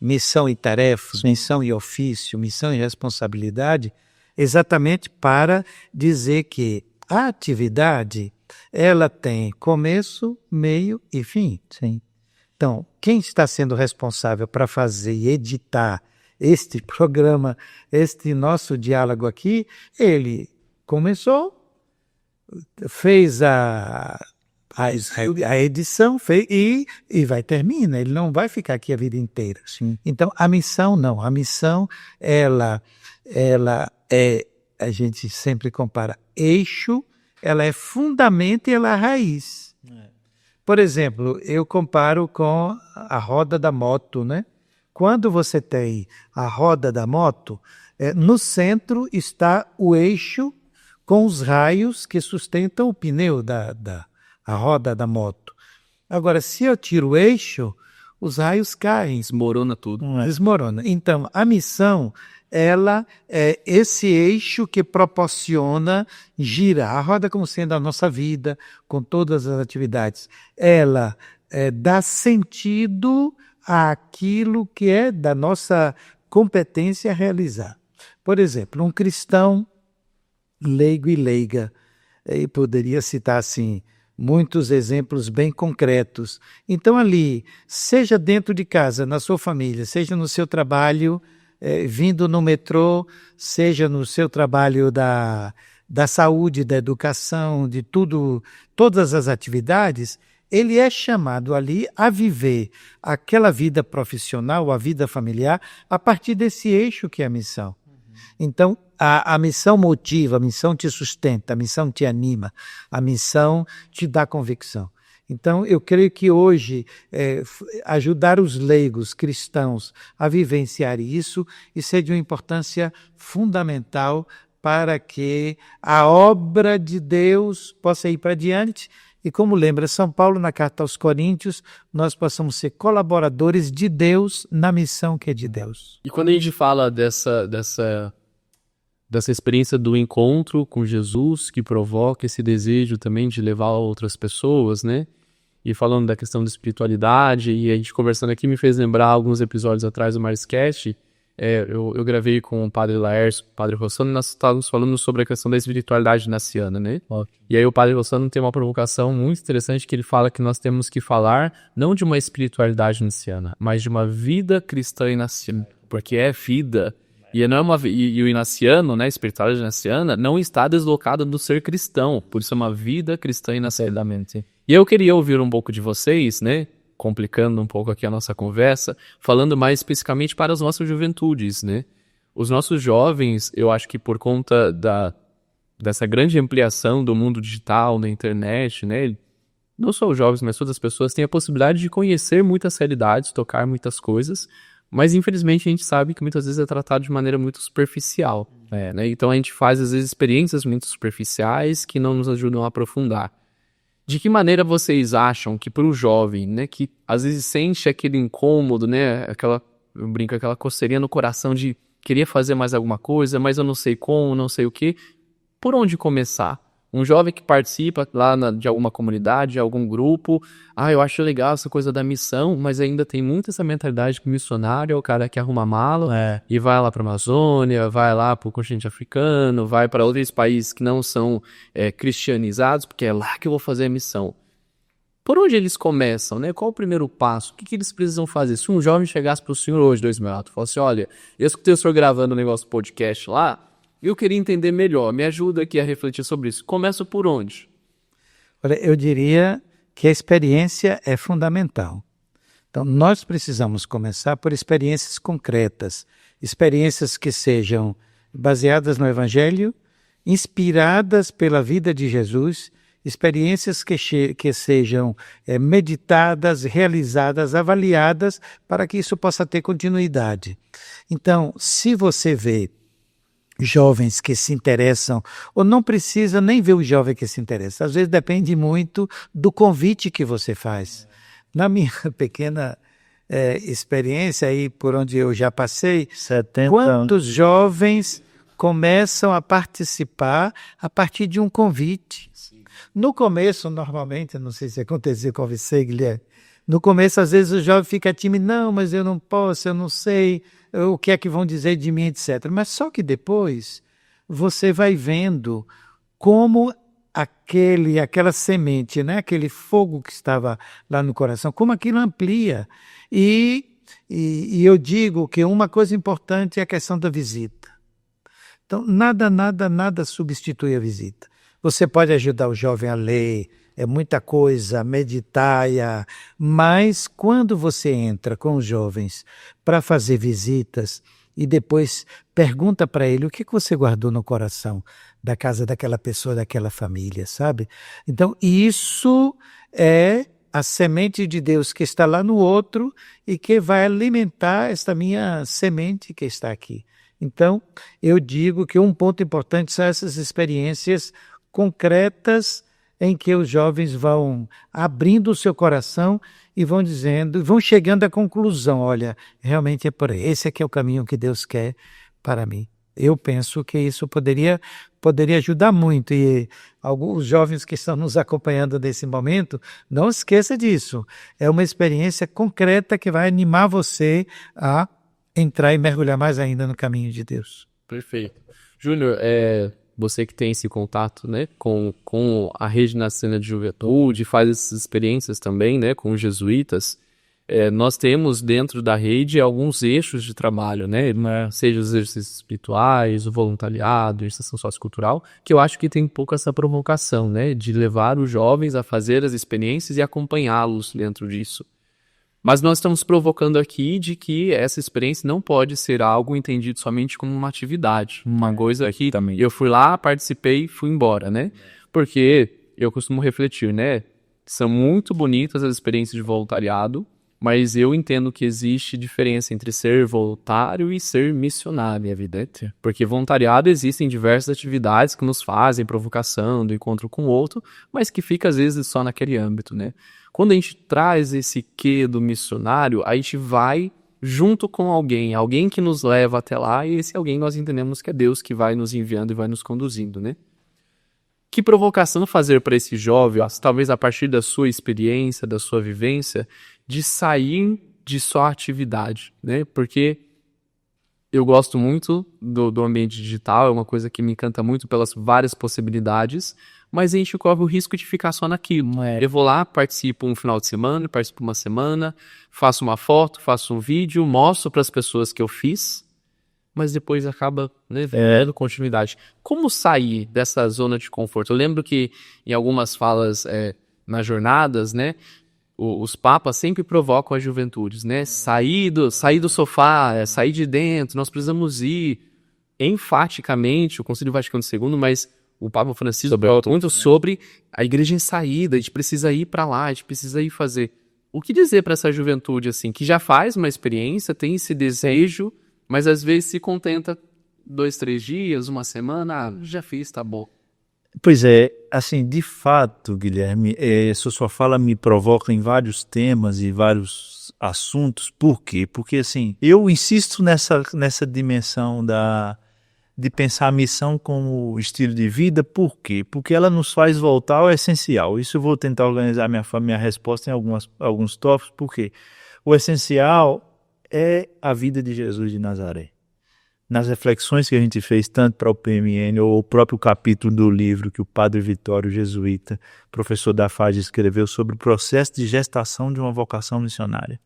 missão e tarefa, missão e ofício, missão e responsabilidade, exatamente para dizer que a atividade ela tem começo, meio e fim. Sim. Então, quem está sendo responsável para fazer e editar este programa, este nosso diálogo aqui, ele começou, fez a edição e vai terminar, ele não vai ficar aqui a vida inteira. Sim. Então, a missão não, a missão ela é, a gente sempre compara eixo, ela é fundamento e ela é raiz. Por exemplo, eu comparo com a roda da moto, né? Quando você tem a roda da moto, no centro está o eixo com os raios que sustentam o pneu a roda da moto. Agora, se eu tiro o eixo, os raios caem. Desmorona tudo. Desmorona. Então, a missão, ela é esse eixo que proporciona girar a roda como sendo a nossa vida, com todas as atividades. Ela dá sentido àquilo que é da nossa competência a realizar. Por exemplo, um cristão leigo e leiga, e poderia citar assim, muitos exemplos bem concretos. Então ali, seja dentro de casa, na sua família, seja no seu trabalho, vindo no metrô, seja no seu trabalho da saúde, da educação, de tudo, todas as atividades, ele é chamado ali a viver aquela vida profissional, a vida familiar, a partir desse eixo que é a missão. Então, a missão motiva, a missão te sustenta, a missão te anima, a missão te dá convicção. Então, eu creio que hoje ajudar os leigos cristãos a vivenciar isso é de uma importância fundamental para que a obra de Deus possa ir para adiante. E como lembra São Paulo na carta aos Coríntios, nós possamos ser colaboradores de Deus na missão que é de Deus. E quando a gente fala dessa experiência do encontro com Jesus, que provoca esse desejo também de levar outras pessoas, né? E falando da questão da espiritualidade, e a gente conversando aqui me fez lembrar alguns episódios atrás do Mariscast. Eu gravei com o Padre Laércio, o Padre Rossano, e nós estávamos falando sobre a questão da espiritualidade naciana, né? Okay. E aí o Padre Rossano tem uma provocação muito interessante que ele fala que nós temos que falar não de uma espiritualidade naciana, mas de uma vida cristã inaciana, porque é vida. E o inaciano, né, a espiritualidade inaciana, não está deslocada do ser cristão, por isso é uma vida cristã inaciana. E eu queria ouvir um pouco de vocês, né? Complicando um pouco aqui a nossa conversa, falando mais especificamente para as nossas juventudes, né? Os nossos jovens, eu acho que por conta dessa grande ampliação do mundo digital, na internet, né? Não só os jovens, mas todas as pessoas têm a possibilidade de conhecer muitas realidades, tocar muitas coisas, mas infelizmente a gente sabe que muitas vezes é tratado de maneira muito superficial, né? Então a gente faz às vezes experiências muito superficiais que não nos ajudam a aprofundar. De que maneira vocês acham que para o jovem, né, que às vezes sente aquele incômodo, né, aquela coceirinha no coração de querer fazer mais alguma coisa, mas eu não sei como, não sei o quê, por onde começar? Um jovem que participa lá de alguma comunidade, de algum grupo, eu acho legal essa coisa da missão, mas ainda tem muito essa mentalidade que missionário é o cara que arruma mala e vai lá para a Amazônia, vai lá para o continente africano, vai para outros países que não são cristianizados, porque é lá que eu vou fazer a missão. Por onde eles começam, né? Qual o primeiro passo? O que eles precisam fazer? Se um jovem chegasse para o senhor hoje, 2004, e falasse, olha, eu escutei o senhor gravando um negócio podcast lá, eu queria entender melhor, me ajuda aqui a refletir sobre isso. Começa por onde? Olha, eu diria que a experiência é fundamental. Então, nós precisamos começar por experiências concretas, experiências que sejam baseadas no Evangelho, inspiradas pela vida de Jesus, experiências que sejam meditadas, realizadas, avaliadas, para que isso possa ter continuidade. Então, se você vê jovens que se interessam, ou não precisa nem ver o jovem que se interessa, às vezes depende muito do convite que você faz. Na minha pequena experiência aí por onde eu já passei, 70 quantos jovens começam a participar a partir de um convite? No começo, normalmente, não sei se aconteceu com você, Guilherme, no começo, às vezes, o jovem fica tímido, não, mas eu não posso, eu não sei o que é que vão dizer de mim, etc. Mas só que depois você vai vendo como aquela semente, né, aquele fogo que estava lá no coração, como aquilo amplia. E eu digo que uma coisa importante é a questão da visita. Então, nada substitui a visita. Você pode ajudar o jovem a ler, é muita coisa, meditar, mas quando você entra com os jovens para fazer visitas e depois pergunta para ele o que você guardou no coração da casa daquela pessoa, daquela família, sabe? Então, isso é a semente de Deus que está lá no outro e que vai alimentar esta minha semente que está aqui. Então, eu digo que um ponto importante são essas experiências concretas em que os jovens vão abrindo o seu coração e vão dizendo, vão chegando à conclusão, olha, realmente é por aí, esse aqui é o caminho que Deus quer para mim. Eu penso que isso poderia ajudar muito, e alguns jovens que estão nos acompanhando nesse momento, não esqueça disso, é uma experiência concreta que vai animar você a entrar e mergulhar mais ainda no caminho de Deus. Perfeito. Júnior, você que tem esse contato, né, com a Rede Nacional de Juventude, faz essas experiências também, né, com os jesuítas, nós temos dentro da rede alguns eixos de trabalho, né, seja os exercícios espirituais, o voluntariado, a iniciação sociocultural, que eu acho que tem um pouco essa provocação, né, de levar os jovens a fazer as experiências e acompanhá-los dentro disso. Mas nós estamos provocando aqui de que essa experiência não pode ser algo entendido somente como uma atividade. Uma coisa que também eu fui lá, participei e fui embora, né? Porque eu costumo refletir, né? São muito bonitas as experiências de voluntariado, mas eu entendo que existe diferença entre ser voluntário e ser missionário, evidente. Porque voluntariado existem diversas atividades que nos fazem provocação do encontro com o outro, mas que fica às vezes só naquele âmbito, né? Quando a gente traz esse quê do missionário, a gente vai junto com alguém que nos leva até lá, e esse alguém nós entendemos que é Deus que vai nos enviando e vai nos conduzindo, né? Que provocação fazer para esse jovem, talvez a partir da sua experiência, da sua vivência, de sair de só atividade, né? Porque eu gosto muito do ambiente digital, é uma coisa que me encanta muito pelas várias possibilidades, mas a gente corre o risco de ficar só naquilo. Eu vou lá, participo um final de semana, participo uma semana, faço uma foto, faço um vídeo, mostro para as pessoas que eu fiz, mas depois acaba, né, dando continuidade. Como sair dessa zona de conforto? Eu lembro que em algumas falas nas jornadas, né, os papas sempre provocam as juventudes, né? Sair do sofá, sair de dentro, nós precisamos ir enfaticamente, o Concílio Vaticano II, mas o Papa Francisco muito sobre a igreja em saída, a gente precisa ir para lá, a gente precisa ir fazer. O que dizer para essa juventude, assim, que já faz uma experiência, tem esse desejo, mas às vezes se contenta 2, 3 dias, uma semana, já fiz, tá bom. Pois é, assim, de fato, Guilherme, sua fala me provoca em vários temas e vários assuntos. Por quê? Porque, assim, eu insisto nessa dimensão de pensar a missão como estilo de vida. Por quê? Porque ela nos faz voltar ao essencial. Isso eu vou tentar organizar minha resposta em alguns tópicos. Por quê? O essencial é a vida de Jesus de Nazaré. Nas reflexões que a gente fez, tanto para o PMN, ou o próprio capítulo do livro que o padre Vitório, jesuíta, professor da FAG, escreveu sobre o processo de gestação de uma vocação missionária.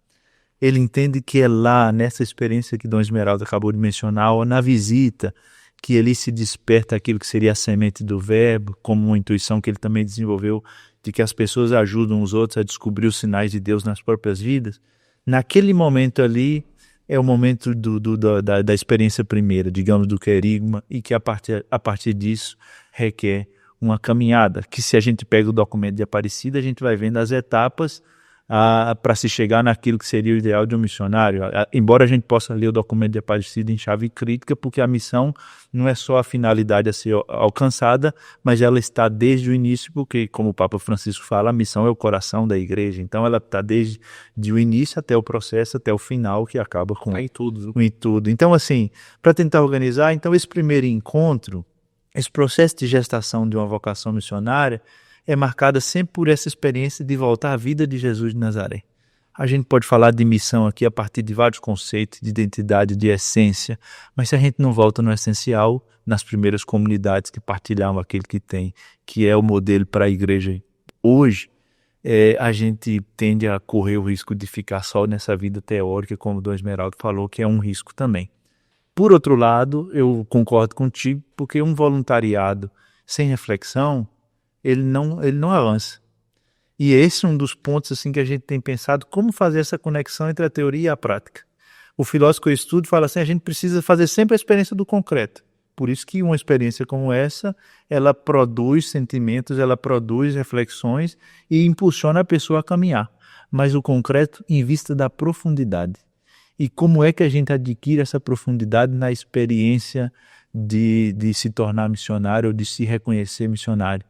Ele entende que é lá, nessa experiência que Dom Esmeralda acabou de mencionar, ou na visita, que ali se desperta aquilo que seria a semente do verbo, como uma intuição que ele também desenvolveu, de que as pessoas ajudam os outros a descobrir os sinais de Deus nas próprias vidas. Naquele momento ali, é o momento da experiência primeira, digamos, do querigma, e que a partir disso requer uma caminhada, que se a gente pega o documento de Aparecida, a gente vai vendo as etapas para se chegar naquilo que seria o ideal de um missionário. Embora a gente possa ler o documento de Aparecida em chave crítica, porque a missão não é só a finalidade a ser alcançada, mas ela está desde o início, porque, como o Papa Francisco fala, a missão é o coração da igreja. Então ela está desde o início até o processo, até o final, que acaba com Em tudo. em tudo. Então, assim, para tentar organizar, então esse primeiro encontro, esse processo de gestação de uma vocação missionária, é marcada sempre por essa experiência de voltar à vida de Jesus de Nazaré. A gente pode falar de missão aqui a partir de vários conceitos, de identidade, de essência, mas se a gente não volta no essencial, nas primeiras comunidades que partilhavam aquele que tem, que é o modelo para a igreja hoje, a gente tende a correr o risco de ficar só nessa vida teórica, como o Dom Esmeralda falou, que é um risco também. Por outro lado, eu concordo contigo, porque um voluntariado sem reflexão, ele não avança. E esse é um dos pontos assim, que a gente tem pensado, como fazer essa conexão entre a teoria e a prática. O filósofo que eu estudo fala assim, a gente precisa fazer sempre a experiência do concreto. Por isso que uma experiência como essa, ela produz sentimentos, ela produz reflexões e impulsiona a pessoa a caminhar. Mas o concreto em vista da profundidade. E como é que a gente adquire essa profundidade na experiência de se tornar missionário ou de se reconhecer missionário?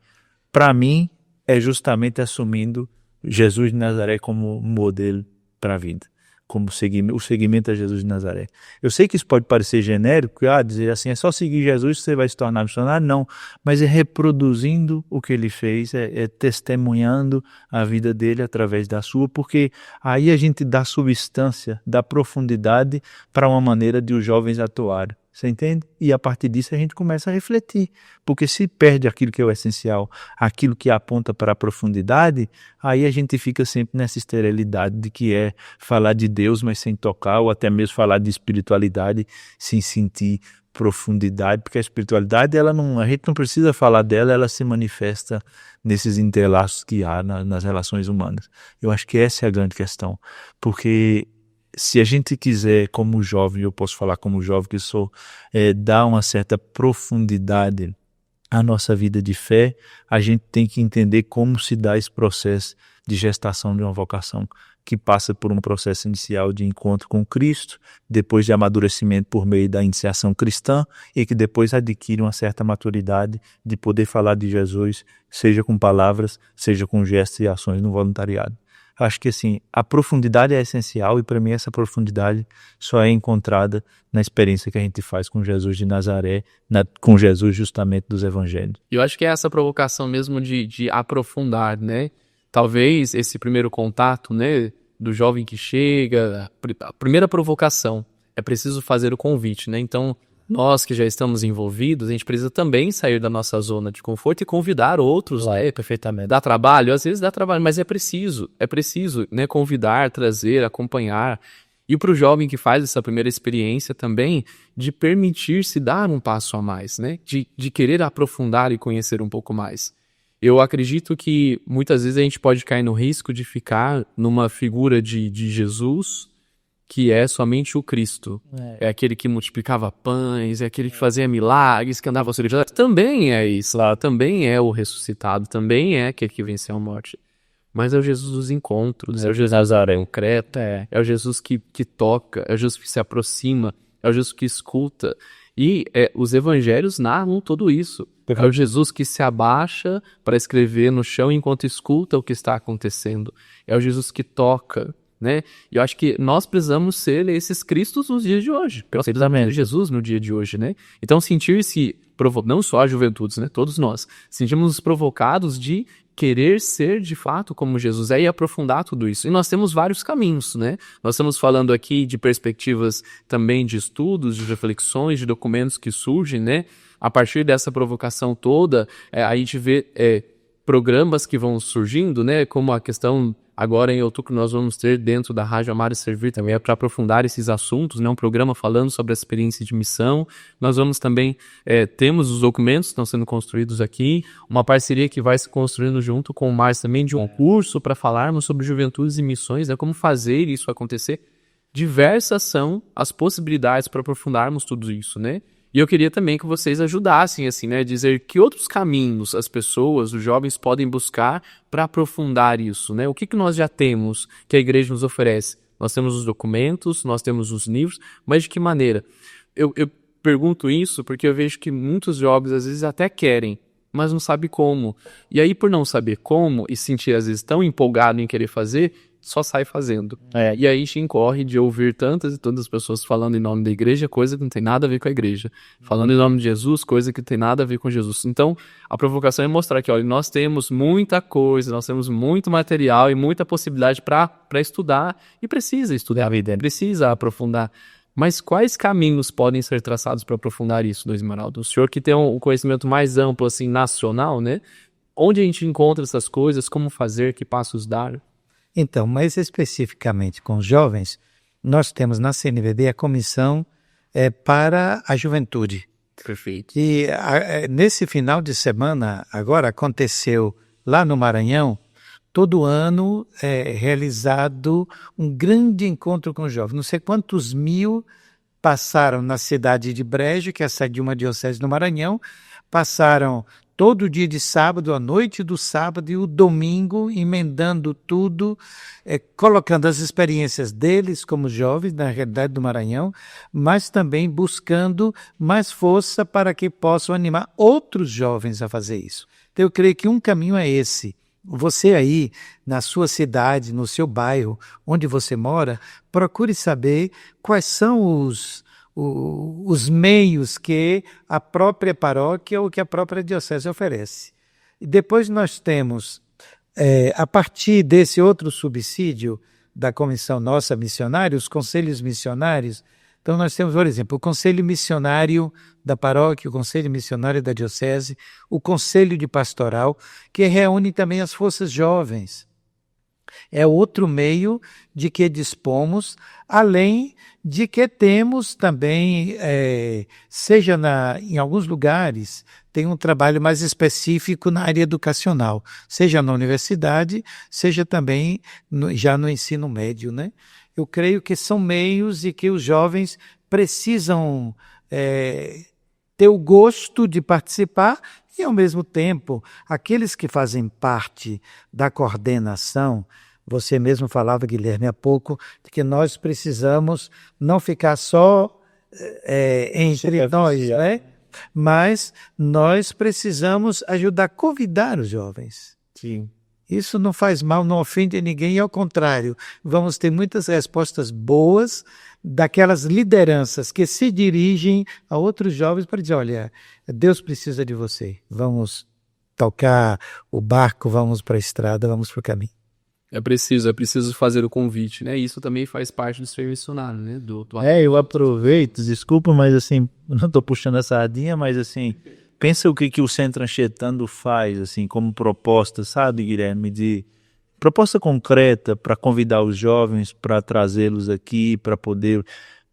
Para mim, é justamente assumindo Jesus de Nazaré como modelo para a vida, como o seguimento a Jesus de Nazaré. Eu sei que isso pode parecer genérico, dizer assim, é só seguir Jesus que você vai se tornar missionário. Não, mas é reproduzindo o que ele fez, é testemunhando a vida dele através da sua, porque aí a gente dá substância, dá profundidade para uma maneira de os jovens atuarem. Você entende? E a partir disso a gente começa a refletir, porque se perde aquilo que é o essencial, aquilo que aponta para a profundidade, aí a gente fica sempre nessa esterilidade de que é falar de Deus, mas sem tocar, ou até mesmo falar de espiritualidade sem sentir profundidade, porque a espiritualidade, a gente não precisa falar dela, ela se manifesta nesses entrelaços que há nas relações humanas. Eu acho que essa é a grande questão, porque se a gente quiser, como jovem, eu posso falar como jovem que sou, dar uma certa profundidade à nossa vida de fé, a gente tem que entender como se dá esse processo de gestação de uma vocação, que passa por um processo inicial de encontro com Cristo, depois de amadurecimento por meio da iniciação cristã, e que depois adquire uma certa maturidade de poder falar de Jesus, seja com palavras, seja com gestos e ações no voluntariado. Acho que assim, a profundidade é essencial e para mim essa profundidade só é encontrada na experiência que a gente faz com Jesus de Nazaré, com Jesus justamente dos evangelhos. Eu acho que é essa provocação mesmo de aprofundar, né? Talvez esse primeiro contato, né, do jovem que chega, a primeira provocação, é preciso fazer o convite, né? Então, nós que já estamos envolvidos, a gente precisa também sair da nossa zona de conforto e convidar outros. Perfeitamente. Dá trabalho? Às vezes dá trabalho, mas é preciso, né, convidar, trazer, acompanhar. E para o jovem que faz essa primeira experiência também, de permitir-se dar um passo a mais, né? De querer aprofundar e conhecer um pouco mais. Eu acredito que muitas vezes a gente pode cair no risco de ficar numa figura de Jesus que é somente o Cristo. É aquele que multiplicava pães, é aquele que fazia milagres, que andava sobre as... Também é isso, também é o ressuscitado, também é aquele que venceu a morte. Mas é o Jesus dos encontros, é o Jesus Nazaré concreto, é o Jesus que toca, é o Jesus que se aproxima, é o Jesus que escuta. E os evangelhos narram tudo isso. É o Jesus que se abaixa para escrever no chão enquanto escuta o que está acontecendo. É o Jesus que toca, né? E eu acho que nós precisamos ser esses Cristos nos dias de hoje. Precisamos ser Jesus no dia de hoje, né? Então, sentir-se, não só as juventudes, né? Todos nós, sentimos provocados de querer ser de fato como Jesus é e aprofundar tudo isso. E nós temos vários caminhos, né? Nós estamos falando aqui de perspectivas também de estudos, de reflexões, de documentos que surgem, né? A partir dessa provocação toda, a gente vê programas que vão surgindo, né? Como a questão agora em outubro nós vamos ter dentro da Rádio Amar e Servir também para aprofundar esses assuntos, né? Um programa falando sobre a experiência de missão. Nós vamos também, temos os documentos que estão sendo construídos aqui, uma parceria que vai se construindo junto com o Márcio também de um curso para falarmos sobre juventudes e missões, né? Como fazer isso acontecer. Diversas são as possibilidades para aprofundarmos tudo isso, né? E eu queria também que vocês ajudassem, assim, né, dizer que outros caminhos as pessoas, os jovens, podem buscar para aprofundar isso, né? O que nós já temos que a igreja nos oferece? Nós temos os documentos, nós temos os livros, mas de que maneira? Eu pergunto isso porque eu vejo que muitos jovens às vezes até querem, mas não sabem como. E aí, por não saber como e sentir às vezes tão empolgado em querer fazer, só sai fazendo. E aí a gente incorre de ouvir tantas e tantas pessoas falando em nome da igreja, coisa que não tem nada a ver com a igreja. Falando em nome de Jesus, coisa que não tem nada a ver com Jesus. Então, a provocação é mostrar que, olha, nós temos muita coisa, nós temos muito material e muita possibilidade para estudar, e precisa estudar a vida, precisa aprofundar. Mas quais caminhos podem ser traçados para aprofundar isso, Luiz Esmeraldo? O senhor que tem um conhecimento mais amplo, assim, nacional, né? Onde a gente encontra essas coisas, como fazer, que passos dar? Então, mais especificamente com os jovens, nós temos na CNBB a comissão para a juventude. Perfeito. E nesse final de semana, agora aconteceu lá no Maranhão, todo ano é realizado um grande encontro com os jovens. Não sei quantos mil passaram na cidade de Brejo, que é a sede de uma diocese no Maranhão, passaram todo dia de sábado, a noite do sábado e o domingo, emendando tudo, colocando as experiências deles como jovens, na realidade do Maranhão, mas também buscando mais força para que possam animar outros jovens a fazer isso. Então eu creio que um caminho é esse. Você aí, na sua cidade, no seu bairro, onde você mora, procure saber quais são os meios que a própria paróquia ou que a própria diocese oferece. E depois nós temos, a partir desse outro subsídio da comissão nossa missionária, os conselhos missionários. Então nós temos, por exemplo, o conselho missionário da paróquia, o conselho missionário da diocese, o conselho de pastoral, que reúne também as forças jovens. É outro meio de que dispomos, além de que temos também, seja em alguns lugares, tem um trabalho mais específico na área educacional, seja na universidade, seja também já no ensino médio, né? Eu creio que são meios e que os jovens precisam ter o gosto de participar e, ao mesmo tempo, aqueles que fazem parte da coordenação. Você mesmo falava, Guilherme, há pouco, de que nós precisamos não ficar só entre nós, né? Mas nós precisamos ajudar a convidar os jovens. Sim. Isso não faz mal, não ofende ninguém, e ao contrário, vamos ter muitas respostas boas daquelas lideranças que se dirigem a outros jovens para dizer, olha, Deus precisa de você, vamos tocar o barco, vamos para a estrada, vamos para o caminho. É preciso fazer o convite, né? Isso também faz parte do ser missionário, né? Eu aproveito, desculpa, mas assim, não estou puxando a sardinha, mas assim, pensa o que o Centro Anchetando faz, assim, como proposta, sabe, Guilherme, de proposta concreta para convidar os jovens, para trazê-los aqui, para poder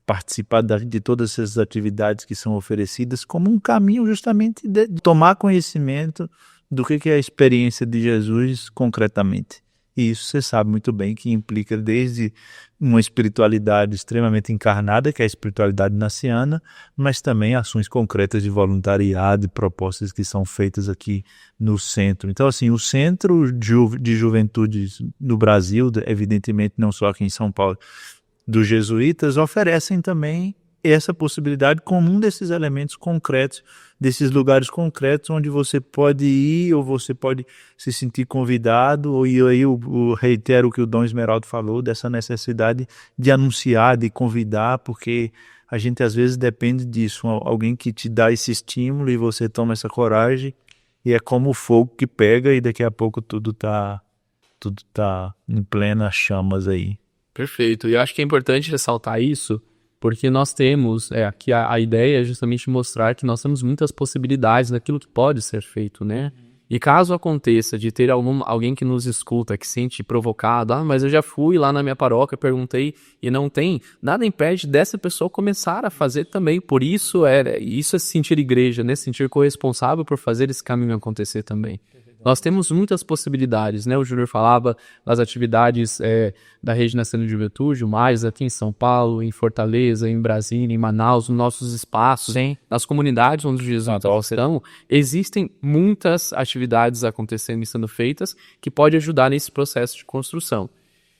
participar de todas essas atividades que são oferecidas, como um caminho justamente de tomar conhecimento do que é a experiência de Jesus concretamente. E isso você sabe muito bem que implica desde uma espiritualidade extremamente encarnada, que é a espiritualidade naciana, mas também ações concretas de voluntariado e propostas que são feitas aqui no centro. Então, assim, o Centro de Juventudes no Brasil, evidentemente não só aqui em São Paulo, dos jesuítas, oferecem também essa possibilidade como um desses elementos concretos, desses lugares concretos onde você pode ir ou você pode se sentir convidado, e aí eu reitero o que o Dom Esmeraldo falou, dessa necessidade de anunciar, de convidar, porque a gente às vezes depende disso, alguém que te dá esse estímulo e você toma essa coragem, e é como o fogo que pega e daqui a pouco tudo tá em plena chamas aí. Perfeito. E eu acho que é importante ressaltar isso, porque nós temos, aqui a ideia é justamente mostrar que nós temos muitas possibilidades daquilo que pode ser feito, né? E caso aconteça de ter alguém que nos escuta, que se sente provocado, mas eu já fui lá na minha paróquia, perguntei e não tem, nada impede dessa pessoa começar a fazer também. Por isso isso é sentir igreja, né? Sentir corresponsável por fazer esse caminho acontecer também. Nós temos muitas possibilidades, né? O Júnior falava das atividades da Rede Nacional de Juventude, o mais aqui em São Paulo, em Fortaleza, em Brasília, em Manaus, nos nossos espaços, sim, nas comunidades onde os jesuítas serão, existem muitas atividades acontecendo e sendo feitas que podem ajudar nesse processo de construção.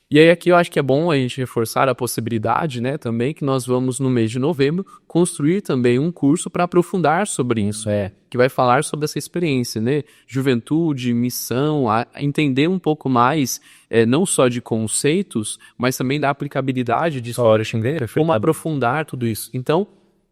E aí aqui eu acho que é bom a gente reforçar a possibilidade, né, também que nós vamos no mês de novembro construir também um curso para aprofundar sobre isso, que vai falar sobre essa experiência, né, juventude, missão, entender um pouco mais, não só de conceitos, mas também da aplicabilidade disso, como aprofundar tudo isso. Então,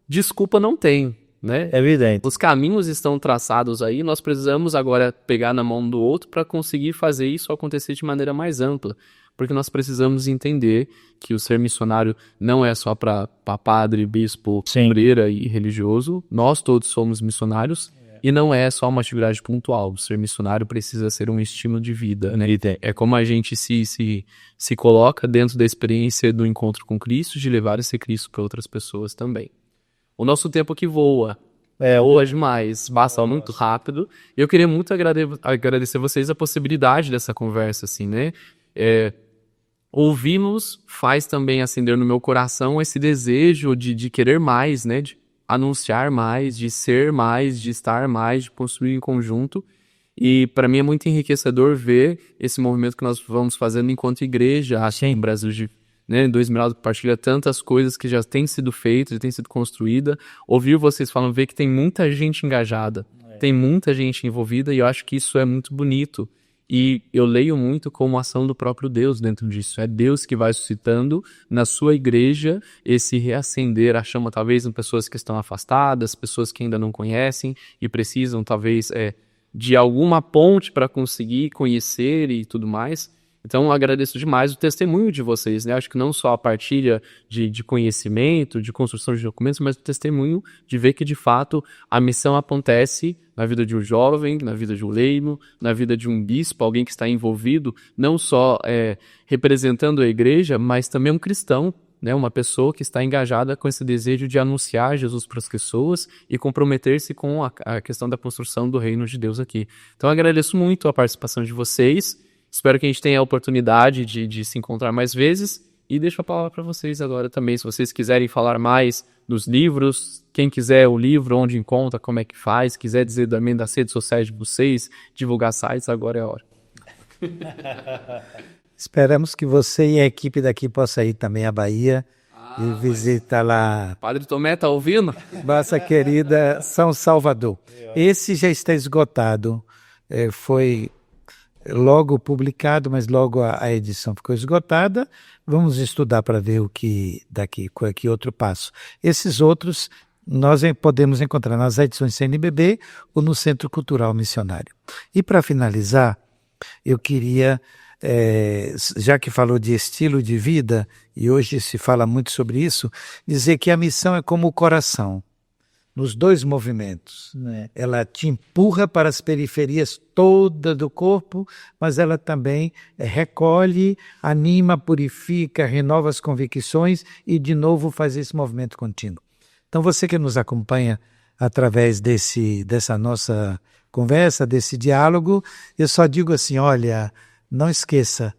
desculpa não tem, né? É evidente. Os caminhos estão traçados aí, nós precisamos agora pegar na mão do outro para conseguir fazer isso acontecer de maneira mais ampla. Porque nós precisamos entender que o ser missionário não é só para padre, bispo, freira e religioso. Nós todos somos missionários e não é só uma atividade pontual. O ser missionário precisa ser um estímulo de vida, né? É como a gente se coloca dentro da experiência do encontro com Cristo, de levar esse Cristo para outras pessoas também. O nosso tempo que voa. Voa demais, passa muito rápido. Eu queria muito agradecer a vocês a possibilidade dessa conversa, assim, né? Ouvimos faz também acender no meu coração esse desejo de querer mais, né? De anunciar mais, de ser mais, de estar mais, de construir em conjunto. E para mim é muito enriquecedor ver esse movimento que nós vamos fazendo enquanto igreja, assim, em Brasil, né? Dom Esmeraldo compartilha tantas coisas que já têm sido feitas, já têm sido construídas. Ouvir vocês falando, ver que tem muita gente engajada, tem muita gente envolvida, e eu acho que isso é muito bonito. E eu leio muito como ação do próprio Deus dentro disso. É Deus que vai suscitando na sua igreja esse reacender a chama, talvez em pessoas que estão afastadas, pessoas que ainda não conhecem e precisam, talvez, de alguma ponte para conseguir conhecer e tudo mais. Então, eu agradeço demais o testemunho de vocês, né? Acho que não só a partilha de conhecimento, de construção de documentos, mas o testemunho de ver que, de fato, a missão acontece na vida de um jovem, na vida de um leigo, na vida de um bispo, alguém que está envolvido, não só representando a igreja, mas também um cristão, né? Uma pessoa que está engajada com esse desejo de anunciar Jesus para as pessoas e comprometer-se com a questão da construção do reino de Deus aqui. Então, eu agradeço muito a participação de vocês. Espero que a gente tenha a oportunidade de se encontrar mais vezes, e deixo a palavra para vocês agora também, se vocês quiserem falar mais dos livros, quem quiser o livro, onde encontra, como é que faz, quiser dizer também das redes sociais de vocês, divulgar sites, agora é a hora. Esperamos que você e a equipe daqui possam ir também à Bahia e visitar lá. Padre Tomé está ouvindo? Nossa querida São Salvador. Esse já está esgotado, foi logo publicado, mas logo a edição ficou esgotada. Vamos estudar para ver o que daqui, que outro passo. Esses outros nós podemos encontrar nas edições CNBB ou no Centro Cultural Missionário. E para finalizar, eu queria, já que falou de estilo de vida, e hoje se fala muito sobre isso, dizer que a missão é como o coração. Nos dois movimentos, né? Ela te empurra para as periferias toda do corpo, mas ela também recolhe, anima, purifica, renova as convicções e de novo faz esse movimento contínuo. Então você que nos acompanha através dessa nossa conversa, desse diálogo, eu só digo assim, olha, não esqueça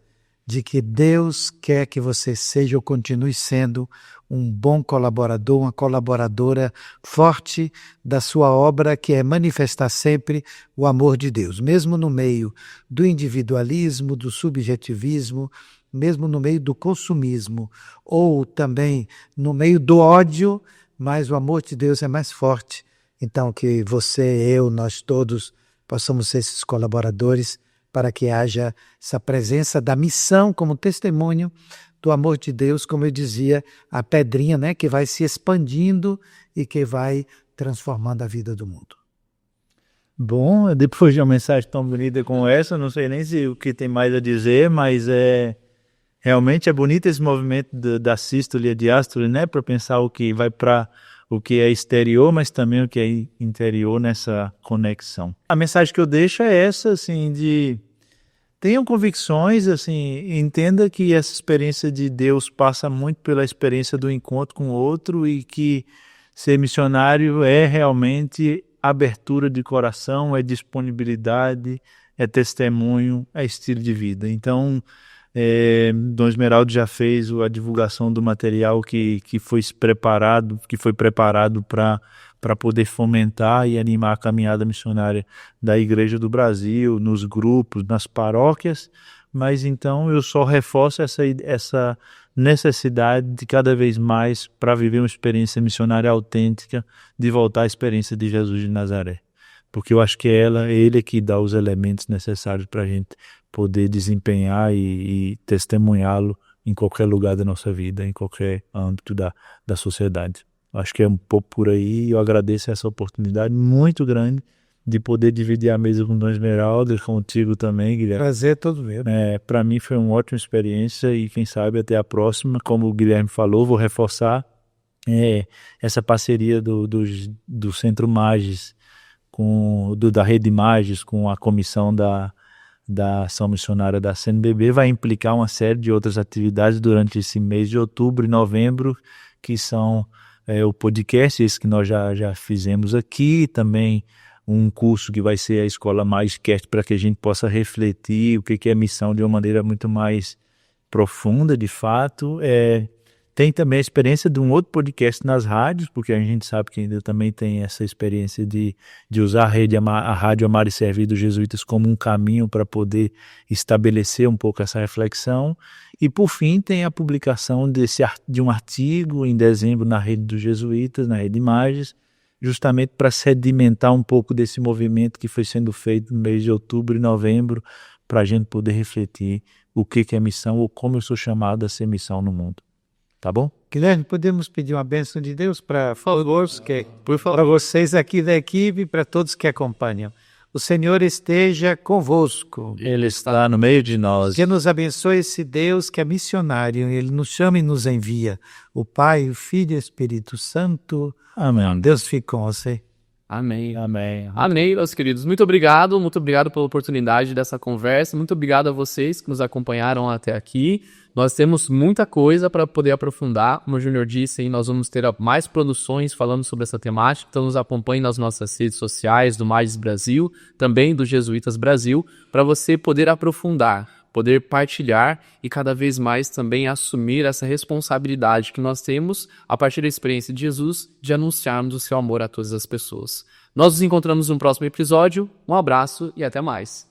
de que Deus quer que você seja ou continue sendo um bom colaborador, uma colaboradora forte da sua obra, que é manifestar sempre o amor de Deus, mesmo no meio do individualismo, do subjetivismo, mesmo no meio do consumismo, ou também no meio do ódio, mas o amor de Deus é mais forte. Então, que você, eu, nós todos possamos ser esses colaboradores para que haja essa presença da missão como testemunho do amor de Deus, como eu dizia, a pedrinha, né, que vai se expandindo e que vai transformando a vida do mundo. Bom, depois de uma mensagem tão bonita como essa, não sei nem se o que tem mais a dizer, mas realmente é bonito esse movimento da sístole e diástole, né, para pensar o que vai para o que é exterior, mas também o que é interior nessa conexão. A mensagem que eu deixo é essa, assim, de tenham convicções, assim, entenda que essa experiência de Deus passa muito pela experiência do encontro com o outro e que ser missionário é realmente abertura de coração, é disponibilidade, é testemunho, é estilo de vida. Então, Dom Esmeraldo já fez a divulgação do material que foi preparado para poder fomentar e animar a caminhada missionária da Igreja do Brasil, nos grupos, nas paróquias, mas então eu só reforço essa necessidade de cada vez mais para viver uma experiência missionária autêntica, de voltar à experiência de Jesus de Nazaré. Porque eu acho que ele é que dá os elementos necessários para a gente poder desempenhar e testemunhá-lo em qualquer lugar da nossa vida, em qualquer âmbito da sociedade. Acho que é um pouco por aí e eu agradeço essa oportunidade muito grande de poder dividir a mesa com Dom Esmeraldo e contigo também, Guilherme. Prazer todo meu. Para mim foi uma ótima experiência e quem sabe até a próxima. Como o Guilherme falou, vou reforçar essa parceria do Centro Magis, da Rede Magis com a comissão da Ação Missionária da CNBB, vai implicar uma série de outras atividades durante esse mês de outubro e novembro, que são o podcast, esse que nós já fizemos aqui, também um curso que vai ser a Escola Magiscast, para que a gente possa refletir o que é missão de uma maneira muito mais profunda, de fato. Tem também a experiência de um outro podcast nas rádios, porque a gente sabe que ainda também tem essa experiência de usar a Rádio Amar e Servir dos Jesuítas como um caminho para poder estabelecer um pouco essa reflexão. E, por fim, tem a publicação de um artigo em dezembro na Rede dos Jesuítas, na Rede Magis, justamente para sedimentar um pouco desse movimento que foi sendo feito no mês de outubro e novembro, para a gente poder refletir o que é missão ou como eu sou chamado a ser missão no mundo. Tá bom? Guilherme, podemos pedir uma bênção de Deus para vocês aqui da equipe e para todos que acompanham. O Senhor esteja convosco. Ele está no meio de nós. Que nos abençoe esse Deus que é missionário. Ele nos chama e nos envia. O Pai, o Filho e o Espírito Santo. Amém. Deus fique com você. Amém. Amém. Amém, meus queridos. Muito obrigado pela oportunidade dessa conversa. Muito obrigado a vocês que nos acompanharam até aqui. Nós temos muita coisa para poder aprofundar. Como o Júnior disse, aí, nós vamos ter mais produções falando sobre essa temática. Então nos acompanhe nas nossas redes sociais do Magis Brasil, também do Jesuítas Brasil, para você poder aprofundar, poder partilhar e cada vez mais também assumir essa responsabilidade que nós temos, a partir da experiência de Jesus, de anunciarmos o seu amor a todas as pessoas. Nós nos encontramos no próximo episódio. Um abraço e até mais.